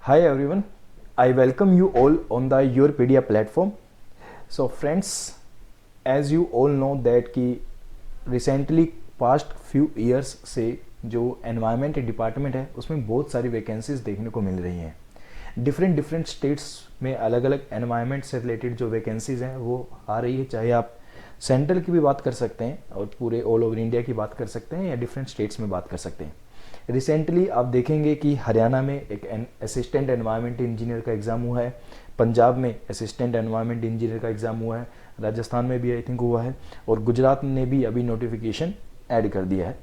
Hi everyone, I welcome you all on the Yourpedia platform. So friends, as you all know that कि recently past few years से जो environment department है उसमें बहुत सारी vacancies देखने को मिल रही हैं. डिफरेंट स्टेट्स में अलग अलग एनवायरमेंट से रिलेटेड जो वैकेंसीज हैं वो आ रही है. चाहे आप सेंट्रल की भी बात कर सकते हैं और पूरे ऑल ओवर इंडिया की बात कर सकते हैं या डिफरेंट स्टेट्स में बात कर सकते हैं. रिसेंटली आप देखेंगे कि हरियाणा में एक असिस्टेंट एनवायरमेंट इंजीनियर का एग्ज़ाम हुआ है, पंजाब में असिस्टेंट एनवायरमेंट इंजीनियर का एग्ज़ाम हुआ है, राजस्थान में भी आई थिंक हुआ है, और गुजरात ने भी अभी नोटिफिकेशन ऐड कर दिया है,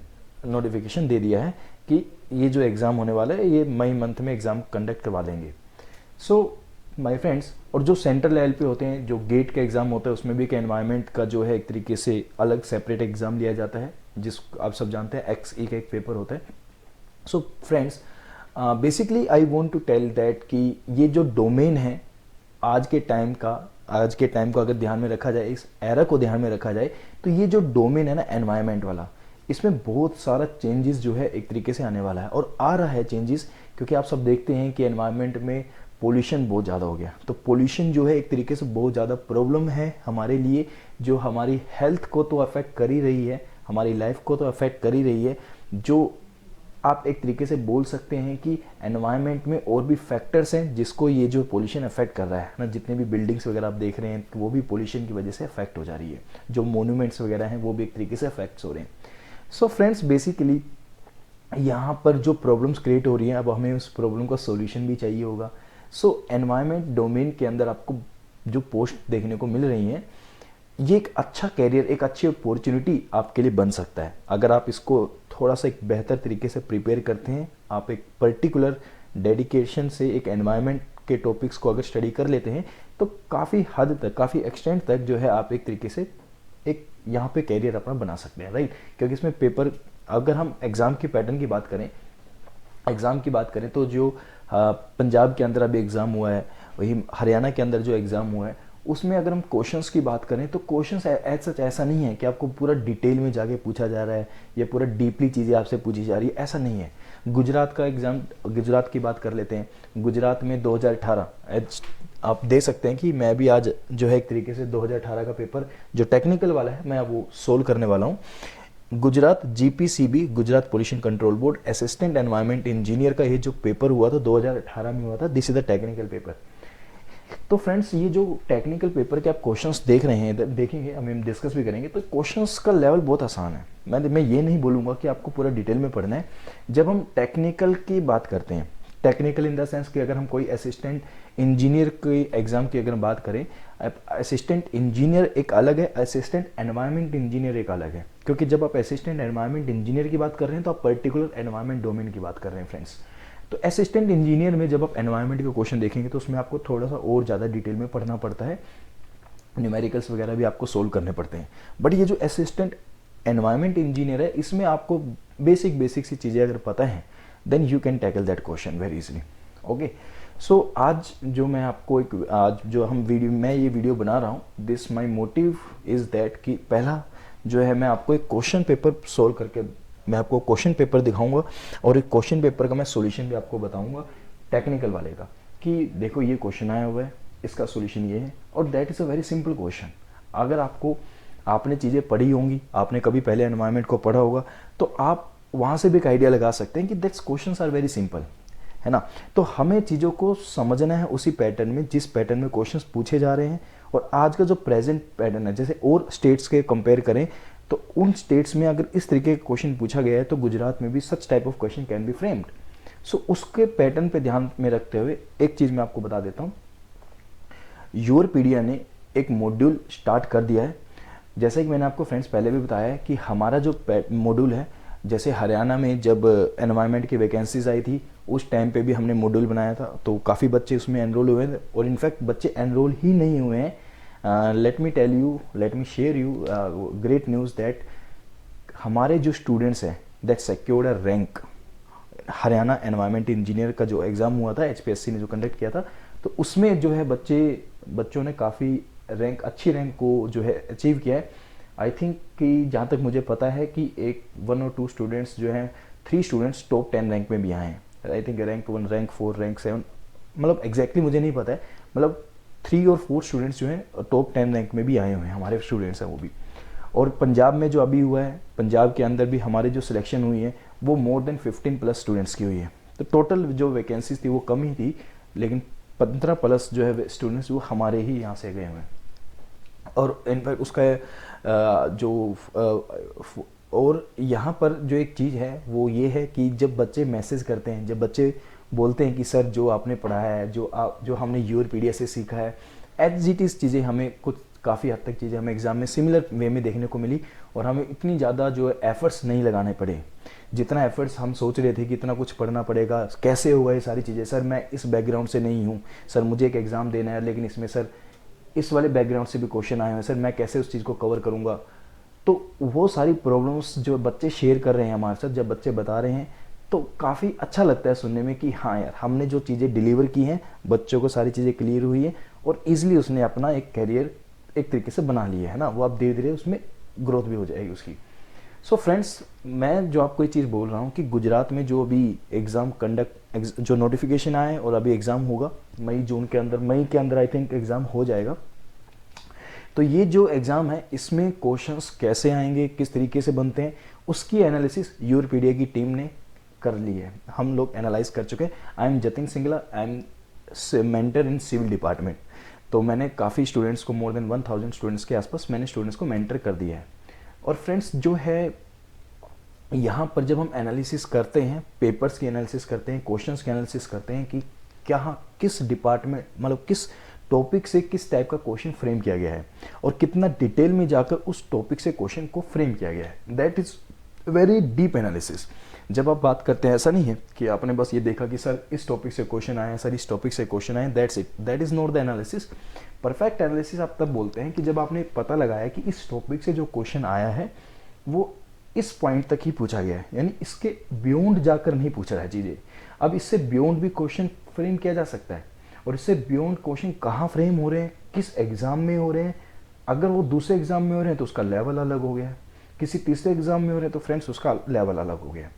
नोटिफिकेशन दे दिया है कि ये जो एग्ज़ाम होने वाला है ये मई मंथ में एग्ज़ाम कंडक्ट करवा देंगे. सो माय फ्रेंड्स, और जो सेंट्रल लेवल पे होते हैं, जो गेट का एग्ज़ाम होता है उसमें भी एनवायरमेंट का जो है एक तरीके से अलग सेपरेट एग्ज़ाम लिया जाता है, जिस आप सब जानते हैं XE का एक पेपर होता है. So friends, basically I want to tell that कि ये जो डोमेन है आज के टाइम को अगर ध्यान में रखा जाए, इस एरा को ध्यान में रखा जाए, तो ये जो डोमेन है ना एनवायरनमेंट वाला, इसमें बहुत सारा चेंजेस जो है एक तरीके से आने वाला है और आ रहा है चेंजेस. क्योंकि आप सब देखते हैं कि एनवायरनमेंट में पोल्यूशन बहुत ज़्यादा हो गया, तो पोल्यूशन जो है एक तरीके से बहुत ज़्यादा प्रॉब्लम है हमारे लिए, जो हमारी हेल्थ को तो अफेक्ट कर ही रही है, हमारी लाइफ को तो अफेक्ट कर ही रही है. जो आप एक तरीके से बोल सकते हैं कि एनवायरनमेंट में और भी फैक्टर्स हैं जिसको ये जो पोल्यूशन अफेक्ट कर रहा है ना. जितने भी बिल्डिंग्स वगैरह आप देख रहे हैं वो भी पोल्यूशन की वजह से अफेक्ट हो जा रही है. जो मोन्यूमेंट्स वगैरह हैं वो भी एक तरीके से अफेक्ट हो रहे हैं. सो फ्रेंड्स, बेसिकली यहाँ पर जो प्रॉब्लम्स क्रिएट हो रही हैं, अब हमें उस प्रॉब्लम का सोल्यूशन भी चाहिए होगा. सो एनवायरनमेंट डोमेन के अंदर आपको जो पोस्ट देखने को मिल रही हैं, ये एक अच्छा कैरियर, एक अच्छी अपॉर्चुनिटी आपके लिए बन सकता है अगर आप इसको थोड़ा सा एक बेहतर तरीके से प्रिपेयर करते हैं. आप एक पर्टिकुलर डेडिकेशन से एक एनवायरनमेंट के टॉपिक्स को अगर स्टडी कर लेते हैं तो काफ़ी हद तक, काफ़ी एक्सटेंट तक जो है आप एक तरीके से एक यहाँ पे कैरियर अपना बना सकते हैं, राइट. क्योंकि इसमें पेपर, अगर हम एग्ज़ाम की पैटर्न की बात करें, तो जो पंजाब के अंदर अभी एग्ज़ाम हुआ है, वही हरियाणा के अंदर जो एग्ज़ाम हुआ है, उसमें अगर हम क्वेश्चंस की बात करें तो क्वेश्चंस एज सच ऐसा नहीं है कि आपको पूरा डिटेल में जाके पूछा जा रहा है या पूरा डीपली चीज़ें आपसे पूछी जा रही है, ऐसा नहीं है. गुजरात का एग्ज़ाम, गुजरात की बात कर लेते हैं. गुजरात में 2018 आप दे सकते हैं कि मैं भी आज जो है एक तरीके से 2018 का पेपर जो टेक्निकल वाला है मैं अब वो सोल्व करने वाला हूँ. Gujarat GPCB, Gujarat pollution control board, assistant environment engineer का ये जो पेपर हुआ था 2018 में हुआ था. This is the technical paper. तो फ्रेंड्स, ये जो टेक्निकल पेपर के आप क्वेश्चंस देख रहे हैं, देखेंगे, हम डिस्कस भी करेंगे, तो क्वेश्चंस का लेवल बहुत आसान है. मैं ये नहीं बोलूँगा कि आपको पूरा डिटेल में पढ़ना है. जब हम टेक्निकल की बात करते हैं, टेक्निकल इन द सेंस कि अगर हम कोई असिस्टेंट इंजीनियर के एग्ज़ाम की अगर बात करें, असिस्टेंट इंजीनियर एक अलग है, असिस्टेंट एनवायरनमेंट इंजीनियर एक अलग है. क्योंकि जब आप असिस्टेंट एनवायरनमेंट इंजीनियर की बात कर रहे हैं तो आप पर्टिकुलर एनवायरनमेंट डोमेन की बात कर रहे हैं फ्रेंड्स. तो असिस्टेंट इंजीनियर में जब आप एनवायरनमेंट के क्वेश्चन देखेंगे तो उसमें आपको थोड़ा सा और ज़्यादा डिटेल में पढ़ना पड़ता है, न्यूमेरिकल्स वगैरह भी आपको सोल्व करने पड़ते हैं. बट ये जो असिस्टेंट एनवायरनमेंट इंजीनियर है, इसमें आपको बेसिक सी चीज़ें अगर पता है then you can tackle that question very easily. Okay. So आज जो मैं आपको मैं ये वीडियो बना रहा हूँ, this my motive is that कि पहला जो है मैं आपको एक क्वेश्चन पेपर सोल्व करके मैं आपको क्वेश्चन पेपर दिखाऊंगा और एक क्वेश्चन पेपर का मैं सॉल्यूशन भी आपको बताऊंगा टेक्निकल वाले का, कि देखो ये क्वेश्चन आया हुआ है, इसका सॉल्यूशन ये है, और that is a very simple question. अगर आपने चीज़ें पढ़ी होंगी, आपने कभी पहले एनवायरनमेंट को पढ़ा होगा, तो आप वहाँ से भी एक आइडिया लगा सकते हैं कि that's questions are very simple, है ना. तो हमें चीज़ों को समझना है उसी पैटर्न में जिस पैटर्न में क्वेश्चंस पूछे जा रहे हैं. और आज का जो प्रेजेंट पैटर्न है, जैसे और स्टेट्स के कंपेयर करें तो उन स्टेट्स में अगर इस तरीके का क्वेश्चन पूछा गया है तो गुजरात में भी such type of question can be framed. So उसके पैटर्न पे ध्यान में रखते हुए एक चीज़ मैं आपको बता देता हूँ. योरपीडिया ने एक मॉड्यूल स्टार्ट कर दिया है. जैसे कि मैंने आपको फ्रेंड्स पहले भी बताया है कि हमारा जो मॉड्यूल है, जैसे हरियाणा में जब एनवायरनमेंट की वैकेंसीज आई थी उस टाइम पे भी हमने मॉड्यूल बनाया था, तो काफ़ी बच्चे उसमें एनरोल हुए थे. और इनफैक्ट बच्चे एनरोल ही नहीं हुए हैं. Let me share you great news that हमारे जो स्टूडेंट्स हैं that secured a rank. Haryana environment engineer का जो एग्ज़ाम हुआ था, HPSC ने जो कंडक्ट किया था, तो उसमें जो है बच्चों ने काफ़ी अच्छी रैंक को जो है अचीव किया है. आई थिंक कि जहाँ तक मुझे पता है कि 1 और 2 स्टूडेंट्स जो हैं, 3 स्टूडेंट्स टॉप 10 रैंक में भी आए हैं. I think rank 1, rank 4, rank 7 मतलब एग्जैक्टली मुझे नहीं पता है, मतलब 3 और 4 स्टूडेंट्स जो हैं टॉप 10 रैंक में भी आए हुए हैं, हमारे स्टूडेंट्स हैं वो भी। और पंजाब में जो अभी हुआ है, पंजाब के अंदर भी हमारे जो सिलेक्शन हुई है वो मोर देन 15 प्लस स्टूडेंट्स की हुई है। तो टोटल जो वैकेंसीज थी वो कम ही थी, लेकिन 15 प्लस जो है स्टूडेंट्स वो हमारे ही यहाँ से गए हुए हैं। और इनफैक्ट उसका और यहाँ पर जो एक चीज़ है वो ये है कि जब बच्चे मैसेज करते हैं, जब बच्चे बोलते हैं कि सर जो आपने पढ़ाया है, जो हमने यूरपीडिया से सीखा है, एज इट इज़ चीज़ें हमें कुछ काफ़ी हद तक चीज़ें हमें एग्ज़ाम में सिमिलर वे में देखने को मिली, और हमें इतनी ज़्यादा जो एफ़र्ट्स नहीं लगाने पड़े जितना एफ़र्ट्स हम सोच रहे थे कि इतना कुछ पढ़ना पड़ेगा, कैसे होगा ये सारी चीज़ें। सर मैं इस बैकग्राउंड से नहीं हूँ, सर मुझे एक एग्ज़ाम देना है लेकिन इसमें सर इस वाले बैकग्राउंड से भी क्वेश्चन आए हैं, सर मैं कैसे उस चीज़ को कवर करूँगा। तो वो सारी प्रॉब्लम्स जो बच्चे शेयर कर रहे हैं हमारे साथ, जब बच्चे बता रहे हैं तो काफ़ी अच्छा लगता है सुनने में कि हाँ यार, हमने जो चीज़ें डिलीवर की हैं बच्चों को सारी चीज़ें क्लियर हुई है और ईजिली उसने अपना एक कैरियर एक तरीके से बना लिया है ना, वो अब धीरे धीरे उसमें ग्रोथ भी हो जाएगी उसकी। सो फ्रेंड्स, मैं जो आपको ये चीज़ बोल रहा हूँ कि गुजरात में जो अभी एग्ज़ाम जो नोटिफिकेशन आया है और अभी एग्ज़ाम होगा मई के अंदर आई थिंक एग्ज़ाम हो जाएगा। तो ये जो एग्ज़ाम है इसमें क्वेश्चंस कैसे आएंगे, किस तरीके से बनते हैं, उसकी एनालिसिस यूरपीडिया की टीम ने कर ली है, हम लोग एनालाइज कर चुके हैं। I am Jatin Singla, I am mentor in civil department. तो मैंने काफ़ी स्टूडेंट्स को, मोर देन 1000 स्टूडेंट्स के आसपास मैंने स्टूडेंट्स को मेंटर कर दिया है। और फ्रेंड्स जो है यहाँ पर जब हम एनालिसिस करते हैं, पेपर्स की एनालिसिस करते हैं, क्वेश्चंस की एनालिसिस करते हैं कि क्या किस डिपार्टमेंट मतलब किस टॉपिक से किस टाइप का क्वेश्चन फ्रेम किया गया है और कितना डिटेल में जाकर उस टॉपिक से क्वेश्चन को फ्रेम किया गया है, that is very deep analysis. जब आप बात करते हैं, ऐसा नहीं है कि आपने बस ये देखा कि सर इस टॉपिक से क्वेश्चन आए हैं, सर इस टॉपिक से क्वेश्चन आए, that's it, that is not the analysis. Perfect analysis आप तब बोलते हैं कि जब आपने पता लगाया कि इस टॉपिक से जो क्वेश्चन आया है वो इस पॉइंट तक ही पूछा गया है, यानी इसके बियॉन्ड जाकर नहीं पूछ रहा है चीज़ें। अब इससे बियॉन्ड भी क्वेश्चन फ्रेम किया जा सकता है, और इससे बियॉन्ड क्वेश्चन कहाँ फ्रेम हो रहे हैं, किस एग्जाम में हो रहे हैं। अगर वो दूसरे एग्जाम में हो रहे हैं तो उसका लेवल अलग हो गया, किसी तीसरे एग्जाम में हो रहे हैं तो फ्रेंड्स उसका लेवल अलग हो गया।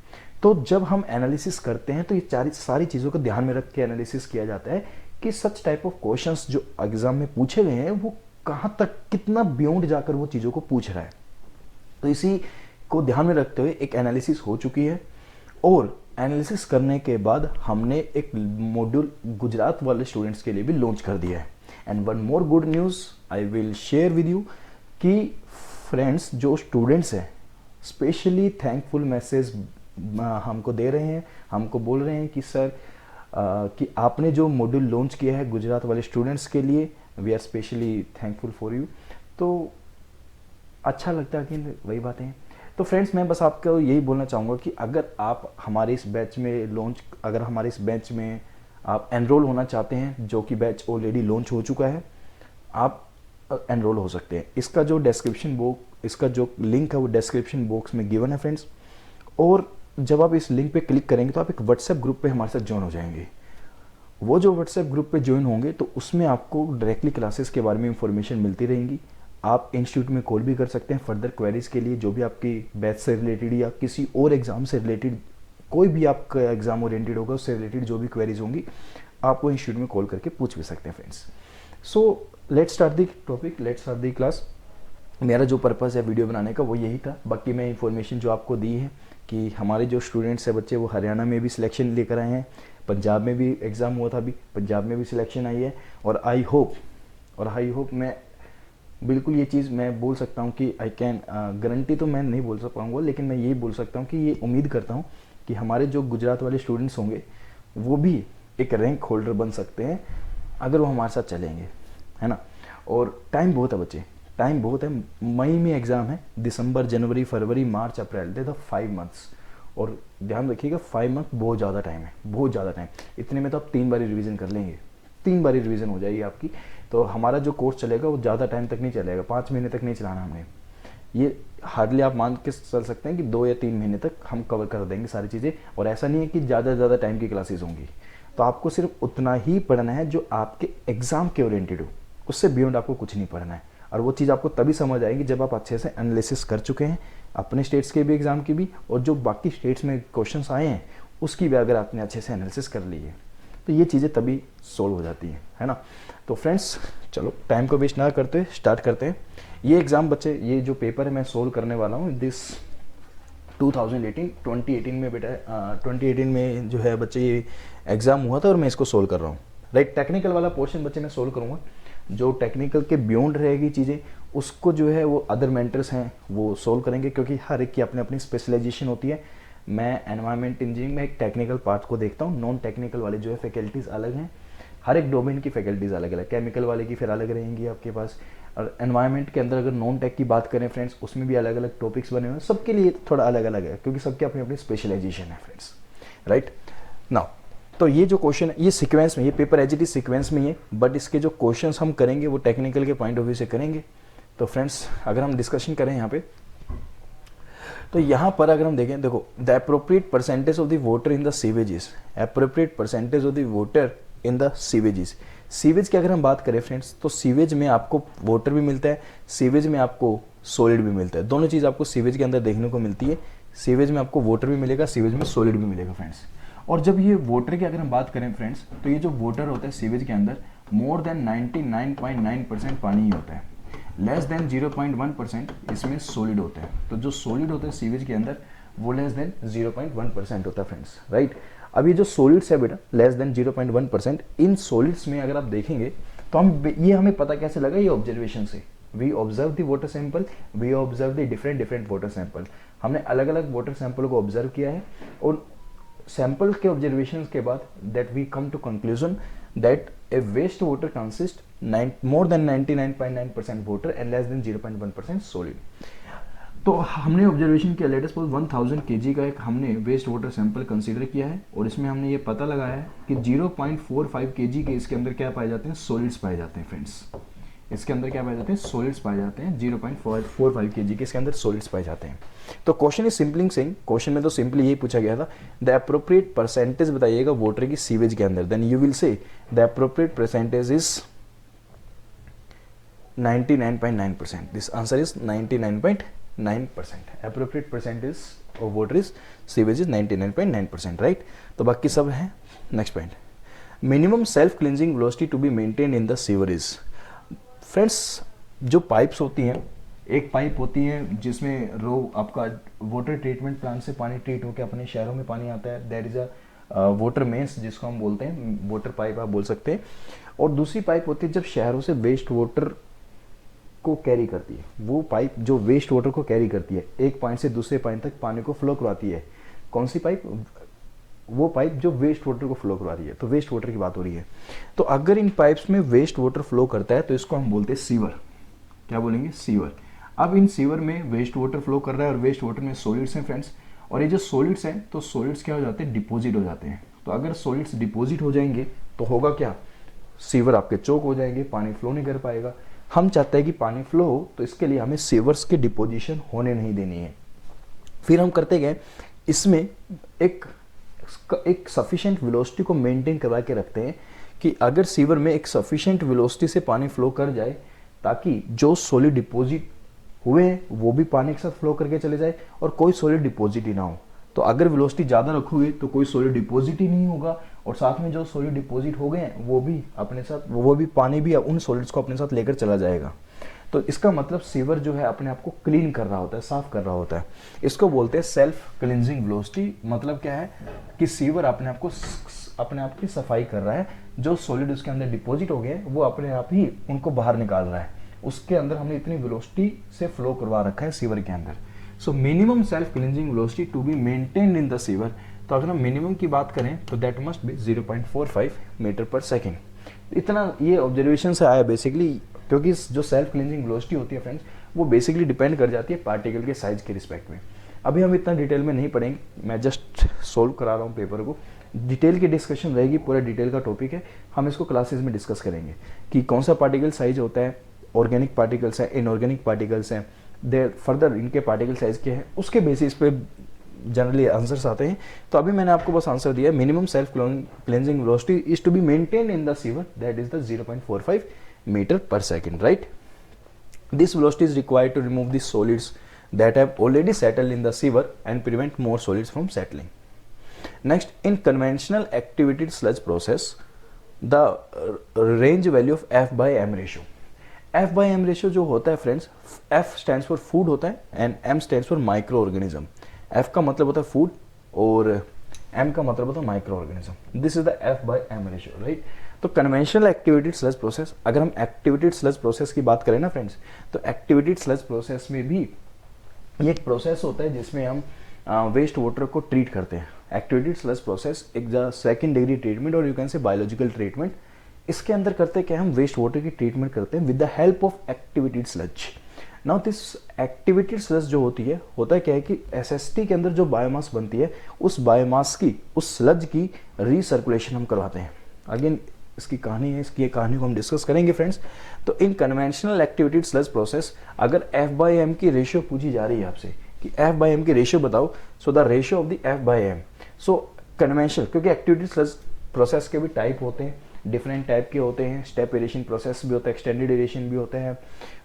तो जब हम एनालिसिस करते हैं तो ये सारी चीज़ों को ध्यान में रख के एनालिसिस किया जाता है कि सच टाइप ऑफ क्वेश्चंस जो एग्जाम में पूछे गए हैं वो कहाँ तक, कितना बियॉन्ड जाकर वो चीज़ों को पूछ रहा है। तो इसी को ध्यान में रखते हुए एक एनालिसिस हो चुकी है, और एनालिसिस करने के बाद हमने एक मॉड्यूल गुजरात वाले स्टूडेंट्स के लिए भी लॉन्च कर दिया है। And one more good news I will share with you कि फ्रेंड्स जो स्टूडेंट्स हैं स्पेशली थैंकफुल मैसेज हमको दे रहे हैं, हमको बोल रहे हैं कि सर कि आपने जो मॉड्यूल लॉन्च किया है गुजरात वाले स्टूडेंट्स के लिए, we are specially thankful for you. तो अच्छा लगता है कि वही बातें हैं। तो फ्रेंड्स मैं बस आपको यही बोलना चाहूँगा कि अगर आप हमारे इस बैच में आप एनरोल होना चाहते हैं, जो कि बैच ऑलरेडी लॉन्च हो चुका है, आप एनरोल हो सकते हैं। इसका जो लिंक है वो डिस्क्रिप्शन बॉक्स में गिवन है फ्रेंड्स। और जब आप इस लिंक पे क्लिक करेंगे तो आप एक व्हाट्सएप ग्रुप पे हमारे साथ ज्वाइन हो जाएंगे। वो जो व्हाट्सएप ग्रुप पे ज्वाइन होंगे तो उसमें आपको डायरेक्टली क्लासेस के बारे में इंफॉर्मेशन मिलती रहेंगी। आप इंस्टीट्यूट में कॉल भी कर सकते हैं फर्दर क्वेरीज के लिए, जो भी आपकी बैच से रिलेटेड या किसी और एग्ज़ाम से रिलेटेड, कोई भी आपका एग्ज़ाम ओरिएंटेड होगा उससे रिलेटेड जो भी क्वेरीज होंगी आप वो इंस्टीट्यूट में कॉल करके पूछ भी सकते हैं friends. So let's start the topic, let's start the class. मेरा जो पर्पज़ है वीडियो बनाने का वो यही था। बाकी मैं इंफॉर्मेशन जो आपको दी है कि हमारे जो स्टूडेंट्स हैं बच्चे, वो हरियाणा में भी सिलेक्शन लेकर आए हैं, पंजाब में भी एग्ज़ाम हुआ था, अभी पंजाब में भी सिलेक्शन आई है। और आई होप मैं बिल्कुल ये चीज़ मैं बोल सकता हूँ कि आई कैन गारंटी तो मैं नहीं बोल पाऊँगा, लेकिन मैं यही बोल सकता हूँ कि ये उम्मीद करता हूँ कि हमारे जो गुजरात वाले स्टूडेंट्स होंगे वो भी एक रैंक होल्डर बन सकते हैं अगर वो हमारे साथ चलेंगे, है ना। और टाइम बहुत है बच्चे, टाइम बहुत है। मई में एग्ज़ाम है, दिसंबर, जनवरी, फरवरी, मार्च, अप्रैल, दे द 5 मंथ्स। और ध्यान रखिएगा 5 मंथ बहुत ज़्यादा टाइम है, बहुत ज़्यादा टाइम। इतने में तो आप 3 बारी रिवीजन कर लेंगे, 3 बारी रिवीजन हो जाएगी आपकी। तो हमारा जो कोर्स चलेगा वो ज़्यादा टाइम तक नहीं चलेगा, 5 महीने तक नहीं चलाना हमने। ये हार्डली आप मान के चल सकते हैं कि 2 या 3 महीने तक हम कवर कर देंगे सारी चीज़ें। और ऐसा नहीं है कि ज़्यादा टाइम की क्लासेस होंगी, तो आपको सिर्फ उतना ही पढ़ना है जो आपके एग्ज़ाम के ओरिएंटेड हो, उससे बियॉन्ड आपको कुछ नहीं पढ़ना है। और वो चीज़ आपको तभी समझ आएगी जब आप अच्छे से एनालिसिस कर चुके हैं अपने स्टेट्स के भी एग्ज़ाम की भी, और जो बाकी स्टेट्स में क्वेश्चंस आए हैं उसकी भी अगर आपने अच्छे से एनालिसिस कर ली है। तो ये चीज़ें तभी सोल्व हो जाती हैं, है ना। तो फ्रेंड्स चलो टाइम को वेस्ट ना करते स्टार्ट करते हैं। ये एग्ज़ाम बच्चे, ये जो पेपर है मैं सोल्व करने वाला हूँ दिस 2018 में बेटा, 2018 में जो है बच्चे ये एग्ज़ाम हुआ था और मैं इसको सोल्व कर रहा हूँ, राइट। टेक्निकल वाला पोर्शन बच्चे मैं सोल्व करूँगा, जो टेक्निकल के बियॉन्ड रहेगी चीज़ें उसको जो है वो अदर मेंटर्स हैं वो सोल्व करेंगे, क्योंकि हर एक की अपनी अपनी स्पेशलाइजेशन होती है। मैं एनवायरमेंट इंजीनियरिंग में एक टेक्निकल पार्ट को देखता हूँ, नॉन टेक्निकल वाले जो है फैकल्टीज़ अलग हैं, हर एक डोमेन की फैकल्टीज़ अलग अलग, केमिकल वाले की फिर अलग रहेंगी आपके पास। और एनवायरनमेंट के अंदर अगर नॉन टेक की बात करें फ्रेंड्स, उसमें भी अलग अलग टॉपिक्स बने हुए हैं, सबके लिए थोड़ा अलग अलग है क्योंकि सबके अपनी अपनी स्पेशलाइजेशन है फ्रेंड्स, राइट नाउ। तो ये जो क्वेश्चन है ये सीक्वेंस में, ये पेपर एच डी सीक्वेंस में ही है, बट इसके जो क्वेश्चंस हम करेंगे वो टेक्निकल के पॉइंट ऑफ व्यू से करेंगे। तो फ्रेंड्स अगर हम डिस्कशन करें यहाँ पे, तो यहाँ पर अगर हम देखें, देखो the appropriate percentage of the water in the सीवेजेस, appropriate percentage of the water in the सीवेजेस। Sewage की अगर हम बात करें फ्रेंड्स, तो सीवेज में आपको वाटर भी मिलता है, सीवेज में आपको सॉलिड भी मिलता है, दोनों चीज़ आपको सीवेज के अंदर देखने को मिलती है। सीवेज में आपको वाटर भी मिलेगा, सीवेज में सॉलिड भी मिलेगा फ्रेंड्स। और जब ये वाटर की अगर हम बात करें फ्रेंड्स, तो ये जो वाटर होता है सीवेज के अंदर मोर देन 99.9% पानी ही होता है, लेस देन 0.1% इसमें सॉलिड होता है। तो जो सॉलिड होता है सीवेज के अंदर वो लेस देन 0.1% होता है फ्रेंड्स, राइट। अब ये जो सॉलिड्स है बेटा लेस देन 0.1%, इन सॉलिड्स में अगर आप देखेंगे तो ये हमें पता कैसे लगा, ये ऑब्जर्वेशन से। We observe the water sample, we observe the different water sample, हमने अलग अलग वाटर सैंपल को ऑब्जर्व किया है और सैंपल के ऑब्जर्वेशन के बाद that we come to conclusion that a waste water consist more than 99.9% water and less than 0.1% solid. तो हमने ऑब्जर्वेशन किया, लेट अस सपोज 1000 kg का एक हमने वेस्ट वाटर सैंपल कंसीडर किया है और इसमें हमने ये पता लगाया है कि 0.45 kg के इसके अंदर क्या पाए जाते हैं, सॉलिड्स पाए जाते हैं फ्रेंड्स। इसके अंदर क्या पाए जाते हैं, सॉलिड्स पाए जाते हैं, 0.45 kg के इसके अंदर सॉलिड्स पाए जाते हैं। तो question is simply sing, question में तो सिंपली यही पूछा गया था, द अप्रोप्रिएट परसेंटेज बताइएगा वाटर की सीवेज के अंदर, then you will say the appropriate percentage is 99.9%। This answer is 99.9%। appropriate percentage of water is sewage is 99.9%, right. तो बाकी सब है। Next point, minimum self cleansing velocity to be maintain in the sewerage. Friends जो pipes होती हैं, एक pipe होती है जिसमें रो आपका वाटर ट्रीटमेंट प्लांट से पानी ट्रीट होकर अपने शहरों में पानी आता है, that is a water mains जिसको हम बोलते हैं, वाटर पाइप आप बोल सकते हैं। और दूसरी पाइप होती है जब शहरों से वेस्ट वाटर को कैरी करती है, वो पाइप जो वेस्ट वाटर को कैरी करती है, एक पॉइंट से दूसरे पॉइंट तक पानी को फ्लो करवाती है। कौन सी पाइप, वो पाइप जो वेस्ट वाटर को फ्लो करवा रही है। तो वेस्ट वाटर की बात हो रही है, तो अगर इन पाइप्स में वेस्ट वाटर फ्लो करता है तो इसको हम बोलते हैं सीवर। क्या बोलेंगे, सीवर। अब इन सीवर में वेस्ट वाटर फ्लो कर रहा है और वेस्ट वाटर में सॉलिड्स हैं फ्रेंड्स, और ये जो सॉलिड्स हैं तो सॉलिड्स क्या हो जाते हैं, डिपोजिट हो जाते हैं। तो अगर सॉलिड्स डिपोजिट हो जाएंगे तो होगा क्या, सीवर आपके चोक हो जाएंगे, पानी फ्लो नहीं कर पाएगा। हम चाहते हैं कि पानी फ्लो हो, तो इसके लिए हमें सीवर्स की डिपोजिशन होने नहीं देनी है। फिर हम करते गए इसमें एक सफिशिएंट वेलोसिटी को मेंटेन करवा के रखते हैं कि अगर सीवर में एक सफिशिएंट वेलोसिटी से पानी फ्लो कर जाए ताकि जो सॉलिड डिपॉजिट हुए हैं वो भी पानी के साथ फ्लो करके चले जाए और कोई सॉलिड डिपॉजिट ही ना हो। तो अगर वेलोसिटी ज़्यादा रखोगे तो कोई सॉलिड डिपॉजिट ही नहीं होगा, और साथ में जो सॉलिड डिपॉजिट हो गए हैं वो भी अपने साथ, वो भी पानी भी उन सॉलिड्स को अपने साथ लेकर चला जाएगा। तो इसका मतलब सीवर जो है अपने आप को क्लीन कर रहा होता है, साफ कर रहा होता है। इसको बोलते हैं सेल्फ क्लींजिंग वेलोसिटी। मतलब क्या है कि सीवर अपने आप की सफाई कर रहा है, जो सॉलिड उसके अंदर डिपॉजिट हो गए वो अपने आप ही उनको बाहर निकाल रहा है। उसके अंदर हमने इतनी वेलोसिटी से फ्लो करवा रखा है सीवर के अंदर। So minimum self cleansing velocity to be maintained in the sewer. तो अगर हम मिनिमम की बात करें तो that must be 0.45 metre per second. इतना ये ऑब्जर्वेशन से आया बेसिकली, क्योंकि जो सेल्फ क्लींजिंग वेलोसिटी होती है फ्रेंड्स वो बेसिकली डिपेंड कर जाती है पार्टिकल के साइज के रिस्पेक्ट में। अभी हम इतना डिटेल में नहीं पढ़ेंगे, मैं जस्ट सोल्व करा रहा हूँ पेपर को। डिटेल की डिस्कशन रहेगी, पूरा डिटेल का टॉपिक है, हम इसको क्लासेस में डिस्कस करेंगे कि कौन सा पार्टिकल साइज होता है, ऑर्गेनिक पार्टिकल्स हैं, इनऑर्गेनिक पार्टिकल्स हैं, देर फर्दर इनके पार्टिकल साइज क्या है, उसके बेसिस पे जनरली आंसर्स आते हैं। तो अभी मैंने आपको बस आंसर दिया, minimum self cleansing velocity is to be maintain in the sewer, that is the 0.45 metre per second, right. This velocity is required to remove the solids that have already settled in the sewer and prevent more solids from settling. Next, in conventional activated sludge process the range value of F by M ratio, F by M ratio जो होता है friends, F stands for food होता है and M stands for micro organism. F का मतलब होता है food और एम का मतलब होता है micro organism. This is the F by M ratio, right. तो कन्वेंशनल एक्टिवेटेड स्लज प्रोसेस, अगर हम एक्टिवेटेड स्लज प्रोसेस की बात करें ना फ्रेंड्स, तो एक्टिवेटेड स्लज प्रोसेस में भी ये एक प्रोसेस होता है जिसमें हम वेस्ट वाटर को ट्रीट करते हैं। एक्टिवेटेड स्लज प्रोसेस एक सेकेंड डिग्री ट्रीटमेंट और यू कैन से बायोलॉजिकल ट्रीटमेंट। इसके अंदर करते क्या, हम वेस्ट वाटर की ट्रीटमेंट करते हैं with the help of activated sludge. Now this activated sludge जो होती है, होता है क्या है कि एसएसटी के अंदर जो बायोमास बनती है, उस बायोमास की, उस स्लज की रीसर्कुलेशन हम करवाते हैं। अगेन इसकी कहानी है, इसकी कहानी को हम डिस्कस करेंगे फ्रेंड्स। तो in conventional activated sludge process, अगर एफ बाई एम की रेशियो पूछी जा रही है आपसे कि एफ बाई एम की रेशियो बताओ, so the ratio of the F by M. So conventional, क्योंकि एक्टिवेटेड स्लज प्रोसेस के भी टाइप होते हैं, डिफरेंट टाइप के होते हैं। स्टेप एरेशन प्रोसेस भी होता है, एक्सटेंडेड एरेशन भी होते हैं,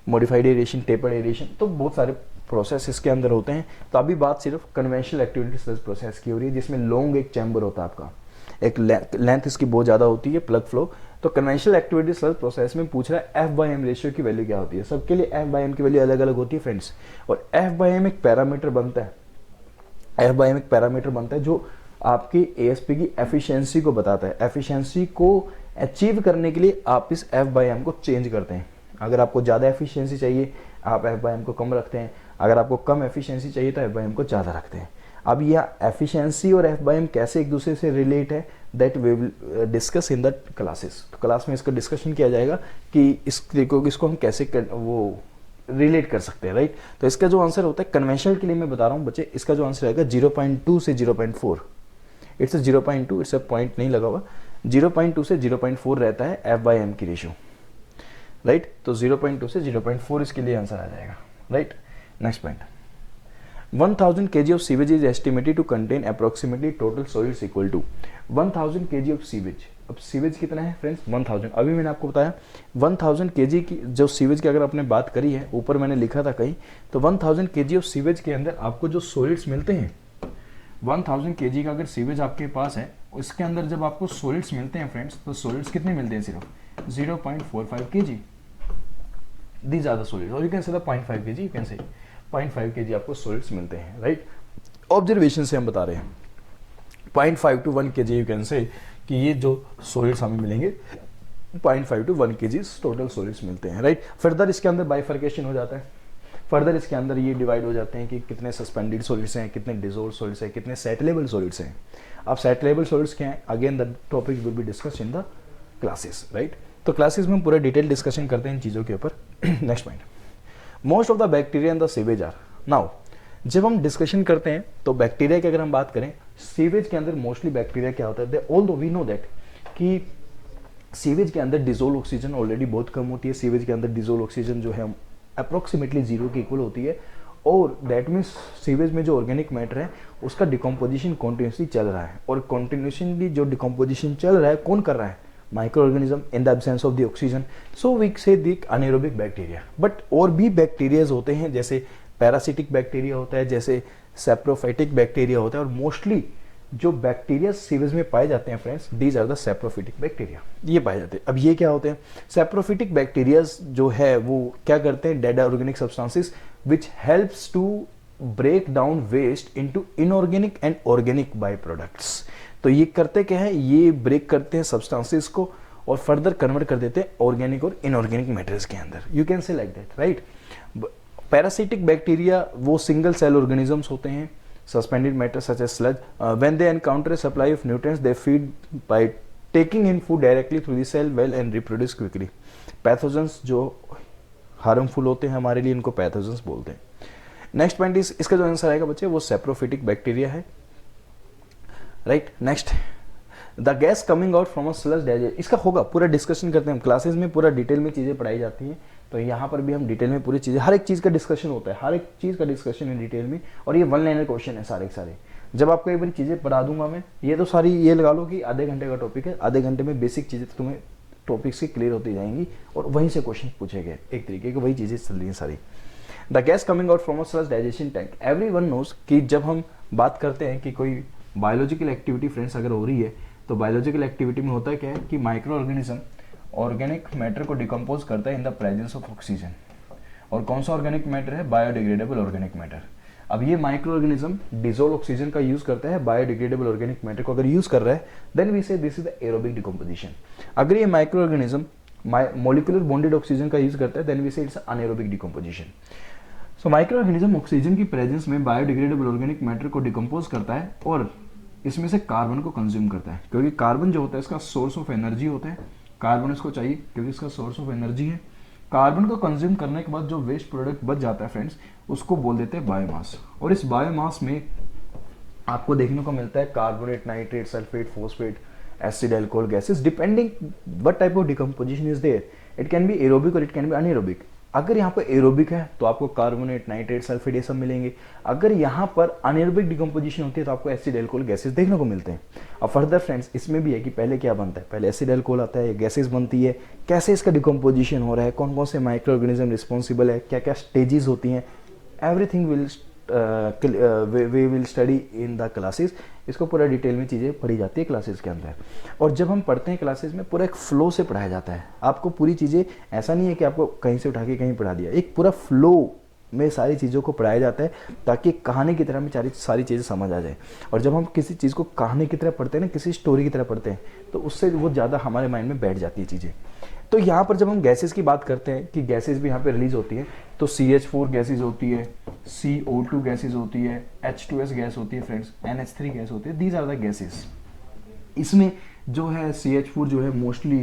मॉडिफाइड एरेशन, टेपर्ड एरेशन, तो बहुत सारे प्रोसेस इसके अंदर होते हैं। तो अभी बात सिर्फ कन्वेंशनल एक्टिवेटेड स्लज प्रोसेस की हो रही है, जिसमें लॉन्ग एक चैम्बर होता है आपका, एक लेंथ इसकी बहुत ज़्यादा होती है, प्लग फ्लो। तो कन्वेंशनल एक्टिवेटेड स्लज प्रोसेस में पूछ रहा है एफ बाई एम रेशियो की वैल्यू क्या होती है। सबके लिए एफ बाई एम की वैल्यू अलग अलग होती है फ्रेंड्स, और एफ बाई एम एक पैरामीटर बनता है। एफ बाई एम एक पैरामीटर बनता है जो आपकी एएसपी की एफिशिएंसी को बताता है। एफिशिएंसी को अचीव करने के लिए आप इस एफ बाई एम को चेंज करते हैं। अगर आपको ज़्यादा एफिशिएंसी चाहिए, आप एफ बाई एम को कम रखते हैं। अगर आपको कम एफिशिएंसी चाहिए तो एफ बाई एम को ज़्यादा रखते हैं। अब यह एफिशिएंसी और एफ बाई एम कैसे एक दूसरे से रिलेट है, that we will discuss in the classes. तो क्लास में इसका डिस्कशन किया जाएगा कि इसको हम कैसे वो रिलेट कर सकते हैं, राइट। तो इसका जो आंसर होता है कन्वेंशनल के लिए मैं बता रहा हूँ बच्चे, इसका जो आंसर आएगा 0.2 से 0.4। इट्स 0.2, इट्स पॉइंट नहीं लगा हुआ, 0.2 से 0.4 रहता है एफ बाई एम की रेशियो, राइट। तो 0.2 से 0.4 इसके लिए आंसर आ जाएगा, right. Next point, 1000 kg of sewage is estimated to contain approximately total solids equal to 1000 kg of sewage। अब सीवेज कितना है फ्रेंड्स, 1000। अभी मैंने आपको बताया 1000 kg की जो सीवेज की अगर आपने बात करी है, ऊपर मैंने लिखा था कहीं, तो 1000 kg ऑफ सीवेज के अंदर आपको जो सॉलिड्स मिलते हैं, 1000 kg का अगर सीवेज आपके पास है, उसके अंदर जब आपको सॉलिड्स मिलते हैं फ्रेंड्स, तो सॉलिड्स कितने मिलते हैं, सिर्फ 0.45 kg। These are the solids, और you can say the 0.5 kg, you can say 0.5 kg आपको सॉलिड्स मिलते हैं, राइट। ऑब्जर्वेशन से हम बता रहे हैं 0.5 to 1 kg, यू कैन से कि ये जो सॉलिड्स हमें मिलेंगे 0.5 to 1 kg टोटल सॉलिड्स मिलते हैं, राइट। फर्दर इसके अंदर बाइफर्केशन हो जाता है, फर्दर इसके अंदर ये डिवाइड हो जाते हैं कि कितने सस्पेंडेड सॉलिड्स हैं, कितने डिसॉल्व सॉलिड्स हैं, कितने सेटलेबल सॉलिड्स हैं। अब सेटलेबल सॉलिड्स क्या हैं, again the topic will be discussed in the classes, right. तो क्लासेस में हम पूरा डिटेल डिस्कशन करते हैं इन चीज़ों के ऊपर। Next point, most of the bacteria in the sewage are. Now जब हम डिस्कशन करते हैं तो बैक्टीरिया की अगर हम बात करें, सीवेज के अंदर मोस्टली बैक्टीरिया क्या होता है, ऑल्दो वी नो दैट कि सीवेज के अंदर डिसॉल्व ऑक्सीजन ऑलरेडी बहुत कम होती है। सीवेज के अंदर डिसॉल्व ऑक्सीजन जो है अप्रोक्सीमेटली 0 के इक्वल होती है, और दैट मीन्स सीवेज में जो ऑर्गेनिक मैटर है उसका डिकम्पोजिशन कॉन्टिन्यूसली चल रहा है, और कॉन्टिन्यूसली जो डिकम्पोजिशन चल रहा है कौन कर रहा है, micro organism in the absence of the oxygen. So we say the anaerobic bacteria. But और भी बैक्टीरियाज होते हैं, जैसे पैरासिटिक बैक्टीरिया होता है, जैसे सेप्रोफाइटिक बैक्टीरिया होता है, और मोस्टली जो बैक्टीरिया सीवेज में पाए जाते हैं friends, these are the saprophytic bacteria, ये पाए जाते हैं। अब ये क्या होते हैं, सेप्रोफिटिक बैक्टीरिया जो है वो क्या करते हैं, dead organic substances which helps to break down waste into inorganic and organic by products. तो ये करते क्या है, ये ब्रेक करते हैं सब्सटेंसेस को और फर्दर कन्वर्ट कर देते हैं ऑर्गेनिक और इनऑर्गेनिक मैटर्स के अंदर, you can say like that, right. Parasitic bacteria वो सिंगल सेल ऑर्गेनिजम्स होते हैं, suspended matter such as sludge. When they encounter a supply of nutrients, they feed by taking in food directly through the cell wall and reproduce quickly. Pathogens जो harmful होते हैं हमारे लिए, इनको pathogens बोलते हैं। नेक्स्ट पॉइंट इस इसका जो आंसर आएगा बच्चे वो सेप्रोफिटिक बैक्टीरिया है, right. Next, the gas coming out from a sludge digest, इसका होगा पूरा डिस्कशन करते हैं क्लासेस में, पूरा डिटेल में चीज़ें पढ़ाई जाती हैं। तो यहाँ पर भी हम डिटेल में पूरी चीज़ें, हर एक चीज़ का डिस्कशन होता है, हर एक चीज़ का डिस्कशन है डिटेल में, और ये वन लाइनर क्वेश्चन है सारे के सारे। जब आपको एक बार चीज़ें पढ़ा दूंगा मैं, ये तो सारी ये लगा लो कि आधे घंटे का टॉपिक है, आधे घंटे में बेसिक चीज़ें तुम्हें टॉपिक्स की क्लियर होती जाएंगी, और वहीं से क्वेश्चन पूछे गए, एक तरीके की वही चीज़ें चल रही हैं सारी। The gas coming out from a sludge digestion tank, everyone knows कि जब हम बात करते हैं कि कोई बायोलॉजिकल एक्टिविटी फ्रेंड्स अगर हो रही है तो बायोलॉजिकल एक्टिविटी में होता है क्या है कि माइक्रो ऑर्गेनिज्म ऑर्गेनिक मैटर को डिकम्पोज करता है in the presence of oxygen. और कौन सा ऑर्गेनिक मैटर है? Biodegradable organic matter. अब ये माइक्रो ऑर्गेनिज्म डिजोल्व ऑक्सीजन का यूज करता है, बायोडिग्रेडेबल ऑर्गेनिक मैटर को अगर यूज कर रहा है देन वी से this is the aerobic decomposition. अगर ये micro organism molecular bonded oxygen का यूज करता है देन वी से it's anaerobic decomposition. So micro organism oxygen की प्रेजेंस में बायोडिग्रेडेबल ऑर्गेनिक मैटर को डिकम्पोज करता है और इसमें से कार्बन को कंज्यूम करता है, क्योंकि कार्बन जो होता है इसका सोर्स ऑफ एनर्जी होता है। कार्बन इसको चाहिए क्योंकि इसका सोर्स ऑफ एनर्जी है। कार्बन को कंज्यूम करने के बाद जो वेस्ट प्रोडक्ट बच जाता है फ्रेंड्स उसको बोल देते हैं बायोमास। और इस बायोमास में आपको देखने को मिलता है carbonate, nitrate, sulphate, phosphate, acid, alcohol, gases, depending what type of decomposition is there. It can be aerobic और इट कैन बी अनएरोबिक। अगर यहाँ पर एरोबिक है तो आपको कार्बोनेट, नाइट्रेट, सल्फेट ये सब मिलेंगे। अगर यहाँ पर अनएरोबिक डिकम्पोजिशन होती है तो आपको एसिड, अल्कोहल, गैसेस देखने को मिलते हैं। अब फर्दर फ्रेंड्स इसमें भी है कि पहले क्या बनता है, पहले एसिड, अल्कोहल आता है, गैसेस बनती है, कैसे इसका डिकम्पोजिशन हो रहा है, कौन कौन से माइक्रो ऑर्गेनिज्म रिस्पॉन्सिबल है, क्या क्या स्टेजेस होती हैं, everything we will study in the classes. इसको पूरा डिटेल में चीज़ें पढ़ी जाती है क्लासेस के अंदर। और जब हम पढ़ते हैं क्लासेस में पूरा एक फ्लो से पढ़ाया जाता है। आपको पूरी चीज़ें, ऐसा नहीं है कि आपको कहीं से उठा के कहीं पढ़ा दिया, एक पूरा फ्लो में सारी चीज़ों को पढ़ाया जाता है ताकि कहानी की तरह में सारी चीज़ें समझ आ जाए। और जब हम किसी चीज़ को कहानी की तरह पढ़ते हैं ना, किसी स्टोरी की तरह पढ़ते हैं, तो उससे वो ज़्यादा हमारे माइंड में बैठ जाती है चीज़ें। तो यहाँ पर जब हम गैसेस की बात करते हैं कि गैसेस भी यहाँ पे रिलीज होती है, तो CH4 गैसेस होती है, CO2 गैसेस होती है, H2S गैस होती है फ्रेंड्स, NH3 गैस होती है। These are the gases. इसमें जो है CH4 जो है मोस्टली